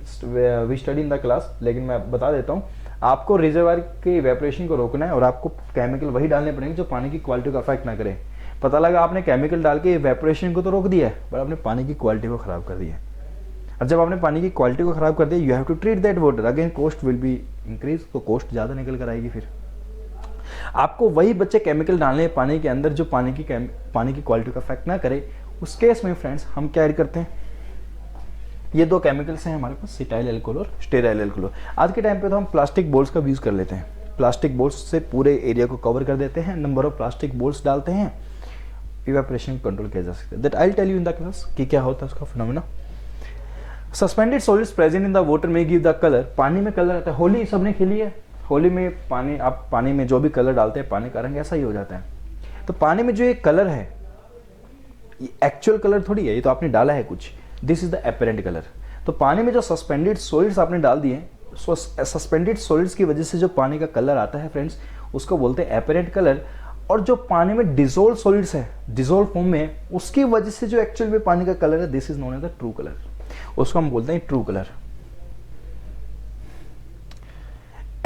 we study in the class, लेकिन मैं बता देता हूँ, आपको रिजर्वायर के इवेपोरेशन को रोकना है और आपको केमिकल वही डालने पड़ेंगे जो पानी की क्वालिटी को अफेक्ट ना करे। पता लगा आपने केमिकल डाल के इवेपोरेशन को तो रोक दिया है, पर आपने पानी की क्वालिटी को खराब कर दिया है। और जब आपने पानी की क्वालिटी को खराब कर दिया, you have to treat that water, again cost will be increase, तो कॉस्ट ज़्यादा निकल कर आएगी। फिर आपको वही बच्चे केमिकल डालने हैं पानी के अंदर जो पानी की क्वालिटी को अफेक्ट ना करे। उस केस में फ्रेंड्स हम क्या ऐड करते हैं, ये दो केमिकल्स हैं हमारे पास, सिटाइल अल्कोहल और स्टेराइल अल्कोहल। आज के टाइम पे तो हम प्लास्टिक बोल्स का यूज़ कर लेते हैं, प्लास्टिक बोल्स से पूरे एरिया को कवर कर देते हैं, नंबर ऑफ प्लास्टिक बोल्स डालते हैं, इवेपोरेशन कंट्रोल किया जा सकता है। That I will tell you in the class कि क्या होता है उसका phenomena. Suspended solids present in the water में गिव द कलर। पानी में कलर आता है, होली सबने खेली है, होली में पानी, आप पानी में जो भी कलर डालते हैं पानी का रंग ऐसा ही हो जाता है। तो पानी में जो ये कलर है, ये एक्चुअल कलर थोड़ी है, ये तो आपने डाला है कुछ, this is the apparent colour. तो पानी में जो सस्पेंडेड सॉलिड्स आपने डाल दिए, सस्पेंडेड सॉलिड्स की वजह से जो पानी का कलर आता है फ्रेंड्स, उसको बोलते हैं एपरेंट कलर। और जो पानी में डिजोल्व सॉलिड्स है, डिजोल्व फॉर्म में, उसकी वजह से जो एक्चुअल में पानी का कलर है, this is known as the true colour, उसको हम बोलते हैं true colour.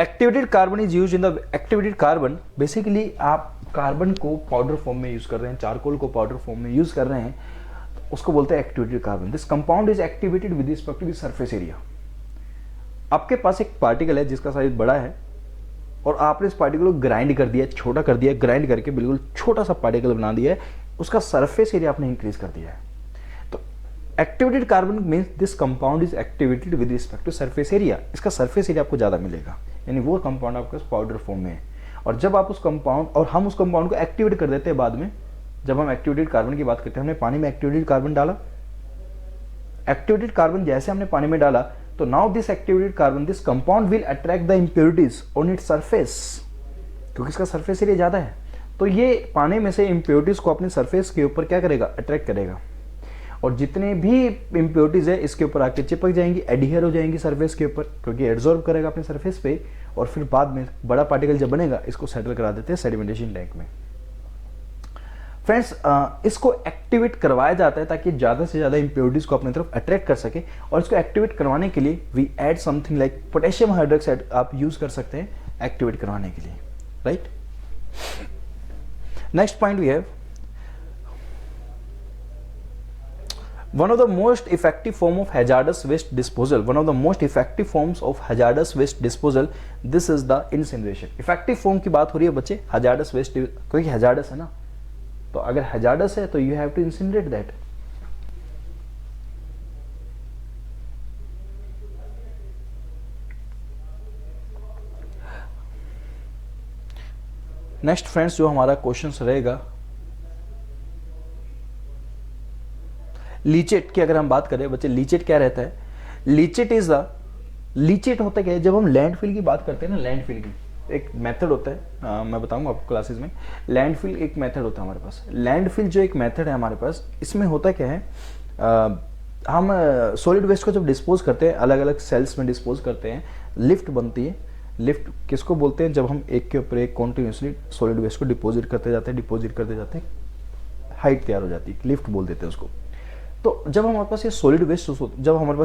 Activated carbon is used in the, activated carbon basically आप कार्बन को पाउडर फॉर्म में यूज कर रहे हैं, चारकोल को पाउडर फॉर्म में यूज कर रहे हैं, उसको बोलते हैं activated carbon. This compound is activated with respect to the surface area. आपके पास एक पार्टिकल है जिसका साइज बड़ा है और आपने इस पार्टिकल को ग्राइंड कर दिया, छोटा कर दिया, ग्राइंड करके बिल्कुल छोटा सा पार्टिकल बना दिया है, उसका सरफेस एरिया आपने इंक्रीज कर दिया है। तो activated carbon means this compound is activated with respect to surface area, इसका सरफेस एरिया आपको ज़्यादा मिलेगा, यानी वो कंपाउंड आपके पास पाउडर फॉर्म में है। और जब आप उस कंपाउंड और हम उस कंपाउंड को एक्टिवेट कर देते हैं बाद में, जब हम एक्टिवेटेड कार्बन की बात करते हैं, हमने पानी में एक्टिवेटेड कार्बन डाला, एक्टिवेटेड कार्बन जैसे हमने पानी में डाला तो now this activated carbon, this compound will attract the impurities on its surface, क्योंकि इसका सरफेस एरिया ज़्यादा है, तो ये पानी में से इम्प्योरिटीज को अपने सरफेस के ऊपर क्या करेगा, अट्रैक्ट करेगा, और जितने भी इम्प्योरिटीज है इसके ऊपर आके चिपक जाएंगी, एडहियर हो जाएंगी सरफेस के ऊपर, क्योंकि एब्जॉर्ब करेगा अपने सरफेस पे, और फिर बाद में बड़ा पार्टिकल जब बनेगा इसको सेटल करा देते हैं सेडिमेंटेशन टैंक में। फ्रेंड्स, इसको एक्टिवेट करवाया जाता है ताकि ज़्यादा से ज़्यादा इम्प्योरिटीज को अपनी तरफ अट्रैक्ट कर सके, और इसको एक्टिवेट करवाने के लिए we add something like potassium hydroxide आप यूज कर सकते हैं एक्टिवेट करवाने के लिए, right. Next point we have one of the most effective form of hazardous waste disposal, one of the most effective forms of hazardous waste disposal, this is the incineration। effective form की बात हो रही है बच्चे hazardous waste, क्योंकि hazardous है ना, तो अगर hazardous है तो you have to incinerate that। Next friends, जो हमारा क्वेश्चन रहेगा लीचेट की, अगर हम बात करें बच्चे, लीचेट क्या रहता है, लीचेट इज द, लीचेट होता क्या है, जब हम लैंडफिल की बात करते हैं ना, लैंडफिल की एक मेथड होता है, मैं बताऊंगा आपको क्लासेस में, लैंडफिल एक मेथड होता है हमारे पास। लैंडफिल जो एक मेथड है हमारे पास, इसमें होता क्या है, हम सॉलिड वेस्ट को जब डिस्पोज करते हैं, अलग अलग सेल्स में डिस्पोज करते हैं, लिफ्ट बनती है। लिफ्ट किसको बोलते हैं, जब हम एक के ऊपर एक कॉन्टिन्यूसली सॉलिड वेस्ट को डिपोजिट करते जाते हैं, हाइट तैयार हो जाती है, लिफ्ट बोल देते हैं उसको। तो जब हमारे पास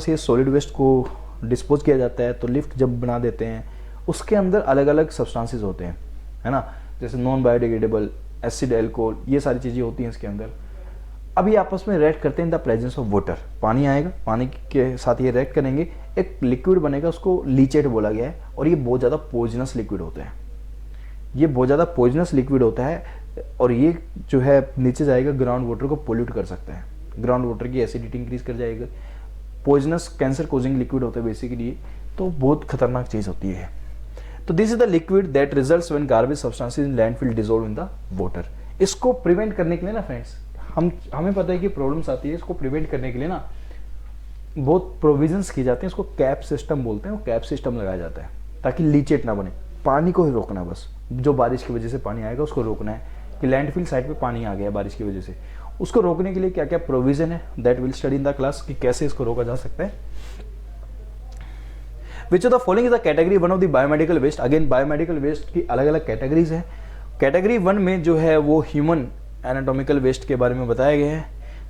ये सॉलिड वेस्ट को डिस्पोज किया जाता है तो लिफ्ट जब बना देते हैं, उसके अंदर अलग अलग सब्सटेंसेस होते हैं, है ना, जैसे नॉन बायोडिग्रेडेबल, एसिड, एल्कोहल, ये सारी चीज़ें होती हैं इसके अंदर। अब ये आपस में रिएक्ट करते हैं in the presence of water, पानी आएगा, पानी के साथ ये रिएक्ट करेंगे, एक लिक्विड बनेगा, उसको लीचेट बोला गया है, और ये बहुत ज़्यादा पॉइजनस लिक्विड होता है, और ये जो है नीचे जाएगा, ग्राउंड वाटर को पोल्यूट कर सकता है, ग्राउंड वाटर की एसिडिटी इंक्रीज कर जाएगा, पॉइजनस कैंसर कोजिंग लिक्विड होता है बेसिकली, तो बहुत खतरनाक चीज़ होती है। तो this is the liquid that results when garbage substances in landfill dissolve in the water. इसको प्रिवेंट करने के लिए ना फ्रेंड्स, हमें पता है कि प्रॉब्लम्स आती है, इसको प्रिवेंट करने के लिए ना बहुत प्रोविजंस किए जाते हैं, इसको कैप सिस्टम बोलते हैं, वो कैप सिस्टम लगाया जाता है ताकि लीचेट ना बने, पानी को ही रोकना, बस जो बारिश की वजह से पानी आएगा उसको रोकना है, कि लैंडफिल साइड पे पानी आ गया बारिश की वजह से, उसको रोकने के लिए क्या क्या प्रोविजन है, that will study in the class, कि कैसे इसको रोका जा सकता है। Which of the following is the category one of the biomedical waste. Again biomedical waste की अलग अलग कैटेगरीज है। कैटेगरी 1 में जो है वो ह्यूमन एनाटॉमिकल वेस्ट के बारे में बताया गया है।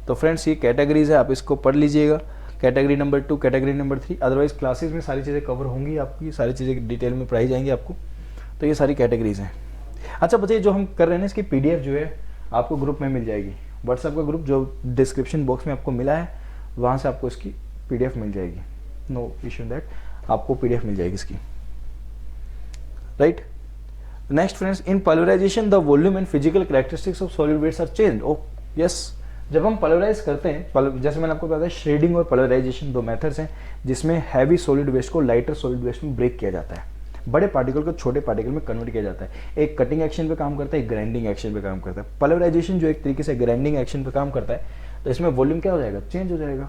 तो फ्रेंड्स ये कैटेगरीज है, आप इसको पढ़ लीजिएगा, category number 2, category number 3। Otherwise classes में सारी चीज़ें कवर होंगी, आपकी सारी चीज़ें डिटेल में पढ़ाई जाएंगी आपको। तो ये सारी कैटेगरीज हैं। अच्छा बच्चे, जो हम कर रहे हैं इसकी PDF जो है आपको ग्रुप में मिल जाएगी, व्हाट्सएप का ग्रुप जो डिस्क्रिप्शन बॉक्स में आपको मिला है, वहाँ से आपको इसकी PDF मिल जाएगी, नो इशू दैट, आपको PDF मिल जाएगी इसकी, right. Next friends, in pulverization the volume and physical characteristics of solid waste are change. Oh yes, जब हम पॉलराइज करते हैं, जैसे मैंने आपको बताया श्रेडिंग और पॉलराइजेशन 2 मेथड्स हैं, जिसमें हैवी सॉलिड वेस्ट को लाइटर सॉलिड वेस्ट में ब्रेक किया जाता है, बड़े पार्टिकल को छोटे पार्टिकल में कन्वर्ट किया जाता है। एक कटिंग एक्शन पे काम करता है, एक ग्राइंडिंग एक्शन पे काम करता है। पॉलराइजेशन जो एक तरीके से ग्राइंडिंग एक्शन पे काम करता है, तो इसमें वॉल्यूम क्या हो जाएगा, चेंज हो जाएगा।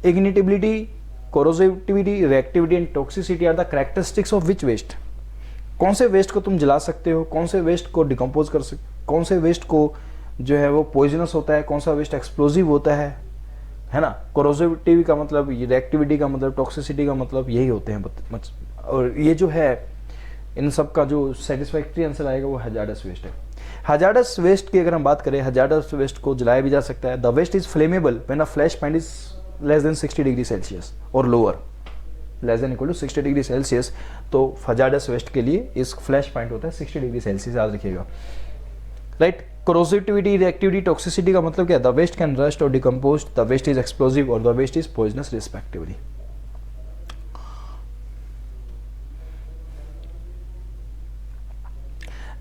Ignitability, corrosivity, reactivity and toxicity are the characteristics of which waste. कौन से वेस्ट को तुम जला सकते हो, कौन से वेस्ट को डिकम्पोज कर सकते, कौन से वेस्ट को जो है वो पॉइजनस होता है, कौन सा वेस्ट एक्सप्लोजिव होता है ना। कोरोसिविटी का मतलब, रिएक्टिविटी का मतलब, टॉक्सिसिटी का मतलब यही होते हैं। और ये जो है इन सब का जो सेटिस्फैक्ट्री आंसर आएगा वो हैजार्डस वेस्ट है। हैजार्डस वेस्ट की अगर हम बात करें, हैजार्डस वेस्ट को जलाया भी जा सकता है। The waste is flammable when a flash point is less than 60 degree Celsius और lower, less than equal to 60 degree Celsius. तो हैजार्डस वेस्ट के लिए इस फ्लैश पॉइंट होता है 60 डिग्री सेल्सियस, याद रखिएगा, राइट। कोरोसिविटी, रिएक्टिविटी, टॉक्सिसिटी का मतलब क्या है, द वेस्ट कैन रस्ट और decompose, the waste is explosive और the waste is poisonous respectively.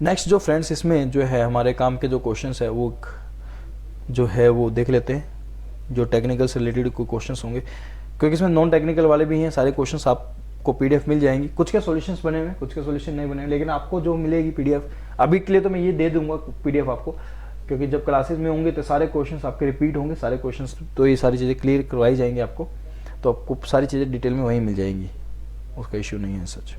Next जो फ्रेंड्स इसमें जो है हमारे काम के जो क्वेश्चंस है वो जो है वो देख लेते हैं, जो टेक्निकल से रिलेटेड कोई क्वेश्चंस होंगे, क्योंकि इसमें नॉन टेक्निकल वाले भी हैं। सारे क्वेश्चंस आपको पीडीएफ मिल जाएंगी, कुछ के सॉल्यूशंस बने हुए, कुछ के सॉल्यूशन नहीं बने हुए, लेकिन आपको जो मिलेगी पीडीएफ, अभी के लिए तो मैं ये दे दूंगा पीडीएफ आपको, क्योंकि जब क्लासेस में होंगे तो सारे क्वेश्चंस आपके रिपीट होंगे, सारे क्वेश्चंस, तो ये सारी चीज़ें क्लियर करवाई जाएंगी आपको, तो आपको सारी चीज़ें डिटेल में वहीं मिल जाएंगी, उसका इश्यू नहीं है such.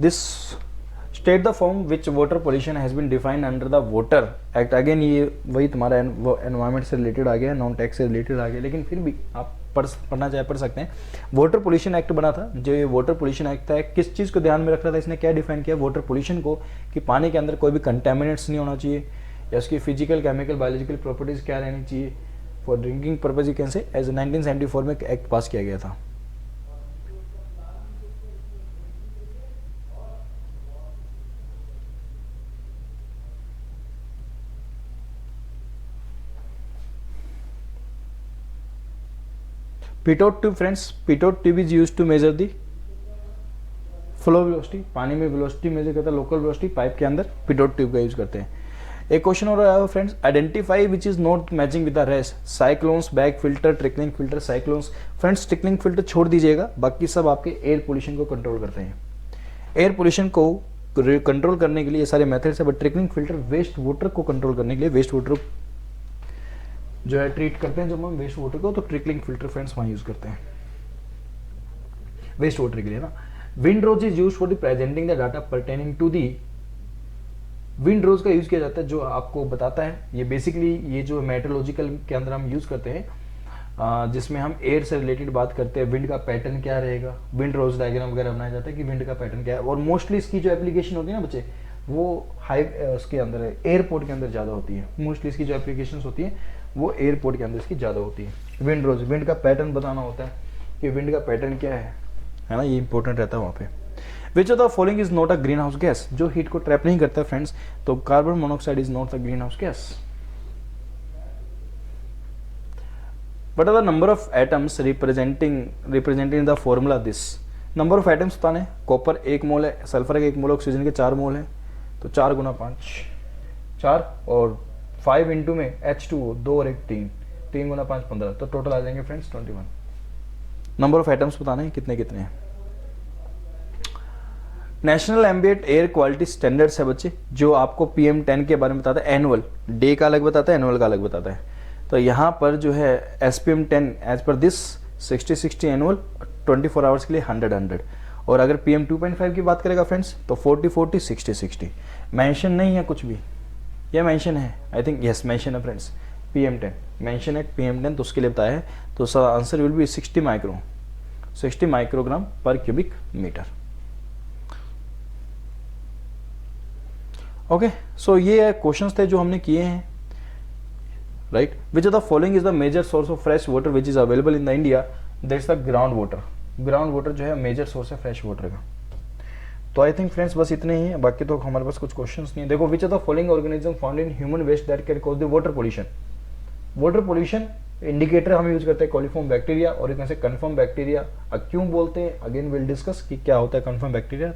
This state the form which water pollution has been defined under the water act. Again ये वही तुम्हारा एनवायरमेंट से रिलेटेड आ गया, नॉन टैक्स से रिलेटेड आ गया, लेकिन फिर भी आप पढ़ना चाहे पढ़ सकते हैं। वाटर पोल्यूशन एक्ट बना था, जो ये वाटर पोल्यूशन एक्ट है किस चीज़ को ध्यान में रख रहा था, इसने क्या डिफाइन किया वाटर पोल्यूशन को, कि पानी के अंदर कोई भी कंटेमिनेट्स नहीं होना चाहिए, या उसकी फिजिकल केमिकल बायोलॉजिकल प्रॉपर्टीज़ क्या रहनी चाहिए for drinking purpose, you can say, as 1974 में एक्ट पास किया गया था। Pitot tube friends, pitot tube is used to measure the flow velocity, पानी में वेलोसिटी मेजर करता है, लोकल वेलोसिटी पाइप के अंदर पिटोट ट्यूब का यूज करते हैं। एक क्वेश्चन और आया friends, identify which is not matching with the rest, cyclones, back filter, trickling filter, cyclones. Friends trickling filter छोड़ दीजिएगा, बाकी सब आपके एयर पोल्यूशन को कंट्रोल करते हैं। एयर पोल्यूशन को कंट्रोल करने के लिए ये सारे मेथड्स है, but trickling filter waste water को कंट्रोल करने के लिए, वेस्ट वाटर जो है ट्रीट करते हैं जब हम वेस्ट वाटर को, तो ट्रिकलिंग फिल्टर फ्रेंड्स वहाँ यूज करते हैं वेस्ट वाटर के लिए ना। Wind rose is use for the presenting the data pertaining to the, wind rose का यूज किया जाता है जो आपको बताता है, ये बेसिकली ये जो मेट्रोलॉजिकल के अंदर हम यूज करते हैं, जिसमें हम एयर से रिलेटेड बात करते हैं, विंड का पैटर्न क्या रहेगा, विंड रोज डायग्राम वगैरह बनाया जाता है कि विंड का पैटर्न क्या है। और मोस्टली इसकी जो एप्लीकेशन होती है ना बच्चे, वो हाई उसके अंदर है, एयरपोर्ट के अंदर ज़्यादा होती है, मोस्टली इसकी जो एप्लीकेशन होती है वो एयरपोर्ट के अंदर इसकी ज़्यादा होती है। विंड रोज, विंड का पैटर्न बताना होता है कि विंड का पैटर्न क्या है ना, ये इंपॉर्टेंट रहता है वहाँ पे। Which of the following is not a green house gas, जो हीट को ट्रैप नहीं करता फ्रेंड्स, तो carbon monoxide is not a green house gas. What are the number of atoms representing the formula this, number of atoms बताने, copper 1 mole है, sulphur का 1 मोल, oxygen के 4 मोल है, तो 4 गुना 5 4, और 5 इंटू में H2O 2 और 1 3, 3 गुना 5 15, तो टोटल आ जाएंगे फ्रेंड्स 21। नंबर ऑफ एटम्स बताने हैं कितने कितने हैं। National ambient air quality standards है बच्चे, जो आपको PM10 के बारे में बताता है, एनुअल डे का अलग बताता है, एनुअल का अलग बताता है। तो यहाँ पर जो है SPM10 as per this 60-60 annual, 24 hours के लिए 100-100, और अगर PM 2.5 की बात करेगा फ्रेंड्स तो 40-40, 60-60। मेंशन नहीं है कुछ भी, यह मेंशन है, आई थिंक यस मेंशन है फ्रेंड्स, PM10 मेंशन है, PM10 तो उसके लिए बताया है, तो answer will be 60 microgram per cubic metre. Okay, so ये क्वेश्चंस थे जो हमने किए हैं, right. Which of the following is the major source of fresh water which is available in the India, that's the ground water. Ground water जो है major source है fresh water का। तो आई थिंक फ्रेंड्स बस इतने ही है, बाकी तो हमारे पास कुछ क्वेश्चंस नहीं है। देखो, which of the following organism found in human waste that can cause the water pollution. Water pollution indicator हम यूज करते हैं कॉलीफॉर्म बैक्टीरिया, और एक से कन्फर्म बैक्टीरिया। क्यों बोलते हैं, अगेन विल डिस्कस कि क्या होता है confirm bacteria.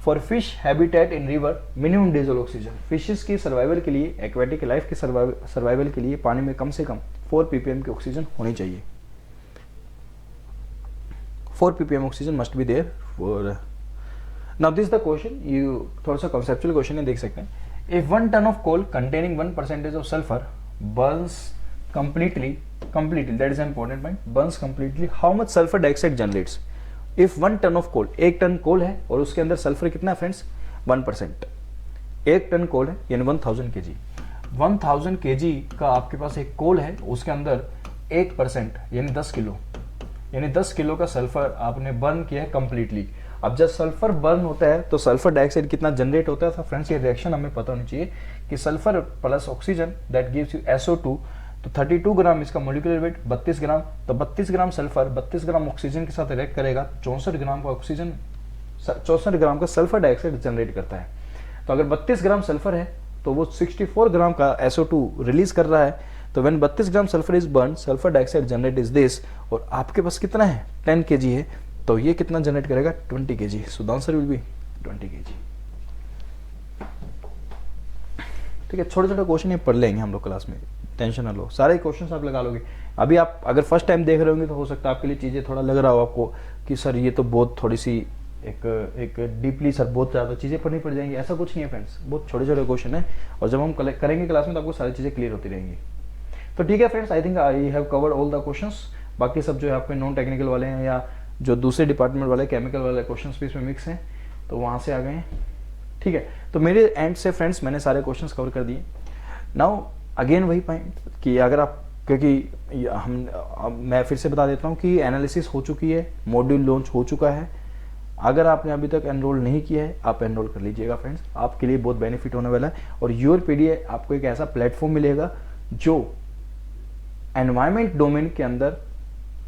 For fish habitat in river minimum diesel oxygen, fishes की सर्वाइवल के लिए, एक्वेटिक लाइफ की सर्वाइवल के लिए पानी में कम से कम 4 ppm की ऑक्सीजन होनी चाहिए। 4 ppm oxygen must be there for. Now this the question, you थोड़ा सा कॉन्सेप्चुअल क्वेश्चन है, देख सकते हैं। If 1 ton of coal containing 1% of sulphur burns completely, that is an important point, burns completely, how much sulfur dioxide generates? If 1 ton of coal, 1 ton coal है और उसके अंदर सल्फर कितना है फ्रेंड्स, 1%। 1 टन कोल है यानी 1000 kg। 1000 kg का आपके पास एक कोल है, उसके अंदर 1% यानी 10 किलो, यानी 10 किलो का सल्फर आपने बर्न किया है कंप्लीटली। अब जब सल्फर बर्न होता है तो सल्फर डाइऑक्साइड कितना जनरेट होता है, तो फ्रेंड्स ये रिएक्शन हमें पता होनी चाहिए कि sulphur plus oxygen that gives you SO2, तो 32 ग्राम इसका मोलिकुलर वेट, 32 ग्राम, तो 32 ग्राम सल्फर 32 ग्राम ऑक्सीजन के साथ रिएक्ट करेगा, 64 ग्राम का ऑक्सीजन, 64 ग्राम का सल्फर डाइऑक्साइड जनरेट करता है। तो अगर 32 ग्राम सल्फर है तो वो 64 ग्राम का SO2 रिलीज कर रहा है। तो when 32 gram sulphur is burn, sulphur dioxide generate is this, और आपके पास कितना है 10 kg है, तो ये कितना जनरेट करेगा 20 kg। So the answer will B 20 kg। ठीक है, छोटे छोटे क्वेश्चन ये पढ़ लेंगे हम लोग क्लास में, टेंशन ना लो, सारे क्वेश्चन आप लगा लोगे। अभी आप अगर फर्स्ट टाइम देख रहे होंगे तो हो सकता है आपके लिए चीज़ें थोड़ा लग रहा हो आपको कि सर ये तो बहुत थोड़ी सी एक डीपली सर बहुत ज़्यादा चीज़ें पढ़नी पड़ जाएंगी। ऐसा कुछ नहीं है फ्रेंड्स, बहुत छोटे छोटे क्वेश्चन है, और जब हम करेंगे क्लास में तो आपको सारी चीज़ें क्लियर होती रहेंगी। तो ठीक है friends, I think I have covered all the questions. बाकी सब जो है आपके नॉन टेक्निकल वाले हैं या जो दूसरे डिपार्टमेंट वाले केमिकल वाले क्वेश्चंस भी इसमें मिक्स हैं, तो वहाँ से आ गए हैं। ठीक है, तो मेरे एंड से फ्रेंड्स मैंने सारे क्वेश्चंस कवर कर दिए। नाउ अगेन वही पॉइंट कि अगर आप, क्योंकि मैं फिर से बता देता हूँ कि एनालिसिस हो चुकी है, मॉड्यूल लॉन्च हो चुका है। अगर आपने अभी तक एनरोल नहीं किया है आप एनरोल कर लीजिएगा फ्रेंड्स, आपके लिए बहुत बेनिफिट होने वाला है। और योरपीडिया आपको एक ऐसा प्लेटफॉर्म मिलेगा जो एनवायरमेंट डोमेन के अंदर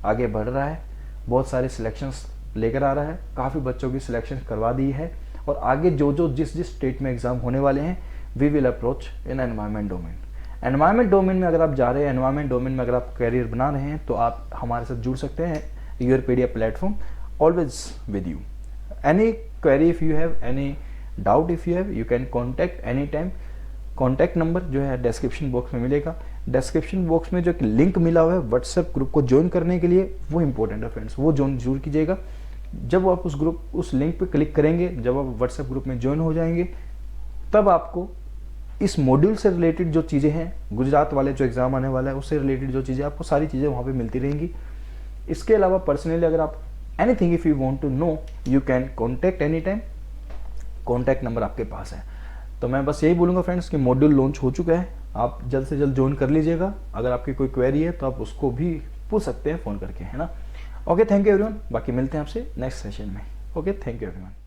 आगे बढ़ रहा है, बहुत सारे सिलेक्शंस लेकर आ रहा है, काफ़ी बच्चों की सिलेक्शन करवा दी है, और आगे जो जिस स्टेट में एग्जाम होने वाले हैं we will approach in environment domain. Environment domain में अगर आप जा रहे हैं, एनवायरमेंट डोमेन में अगर आप करियर बना रहे हैं, तो आप हमारे साथ जुड़ सकते हैं। Yourpedia platform always with you. Any query if you have, any doubt if you have, you can contact any time. Contact number जो है डिस्क्रिप्शन बॉक्स में मिलेगा। डिस्क्रिप्शन बॉक्स में जो एक लिंक मिला हुआ है व्हाट्सएप ग्रुप को ज्वाइन करने के लिए, वो इंपॉर्टेंट है फ्रेंड्स, वो ज्वाइन जरूर कीजिएगा। जब आप उस लिंक पे क्लिक करेंगे, जब आप व्हाट्सएप ग्रुप में ज्वाइन हो जाएंगे, तब आपको इस मॉड्यूल से रिलेटेड जो चीज़ें हैं, गुजरात वाले जो एग्जाम आने वाला है उससे रिलेटेड जो चीज़ें, आपको सारी चीज़ें वहाँ पे मिलती रहेंगी। इसके अलावा पर्सनली अगर आप anything if you want to know, you can contact any time. Contact number आपके पास है। तो मैं बस यही बोलूँगा फ्रेंड्स कि मॉड्यूल लॉन्च हो चुका है, आप जल्द से जल्द ज्वाइन कर लीजिएगा। अगर आपकी कोई क्वेरी है तो आप उसको भी पूछ सकते हैं फ़ोन करके, है ना। Okay, thank you everyone. बाकी मिलते हैं आपसे नेक्स्ट सेशन में। Okay, thank you everyone.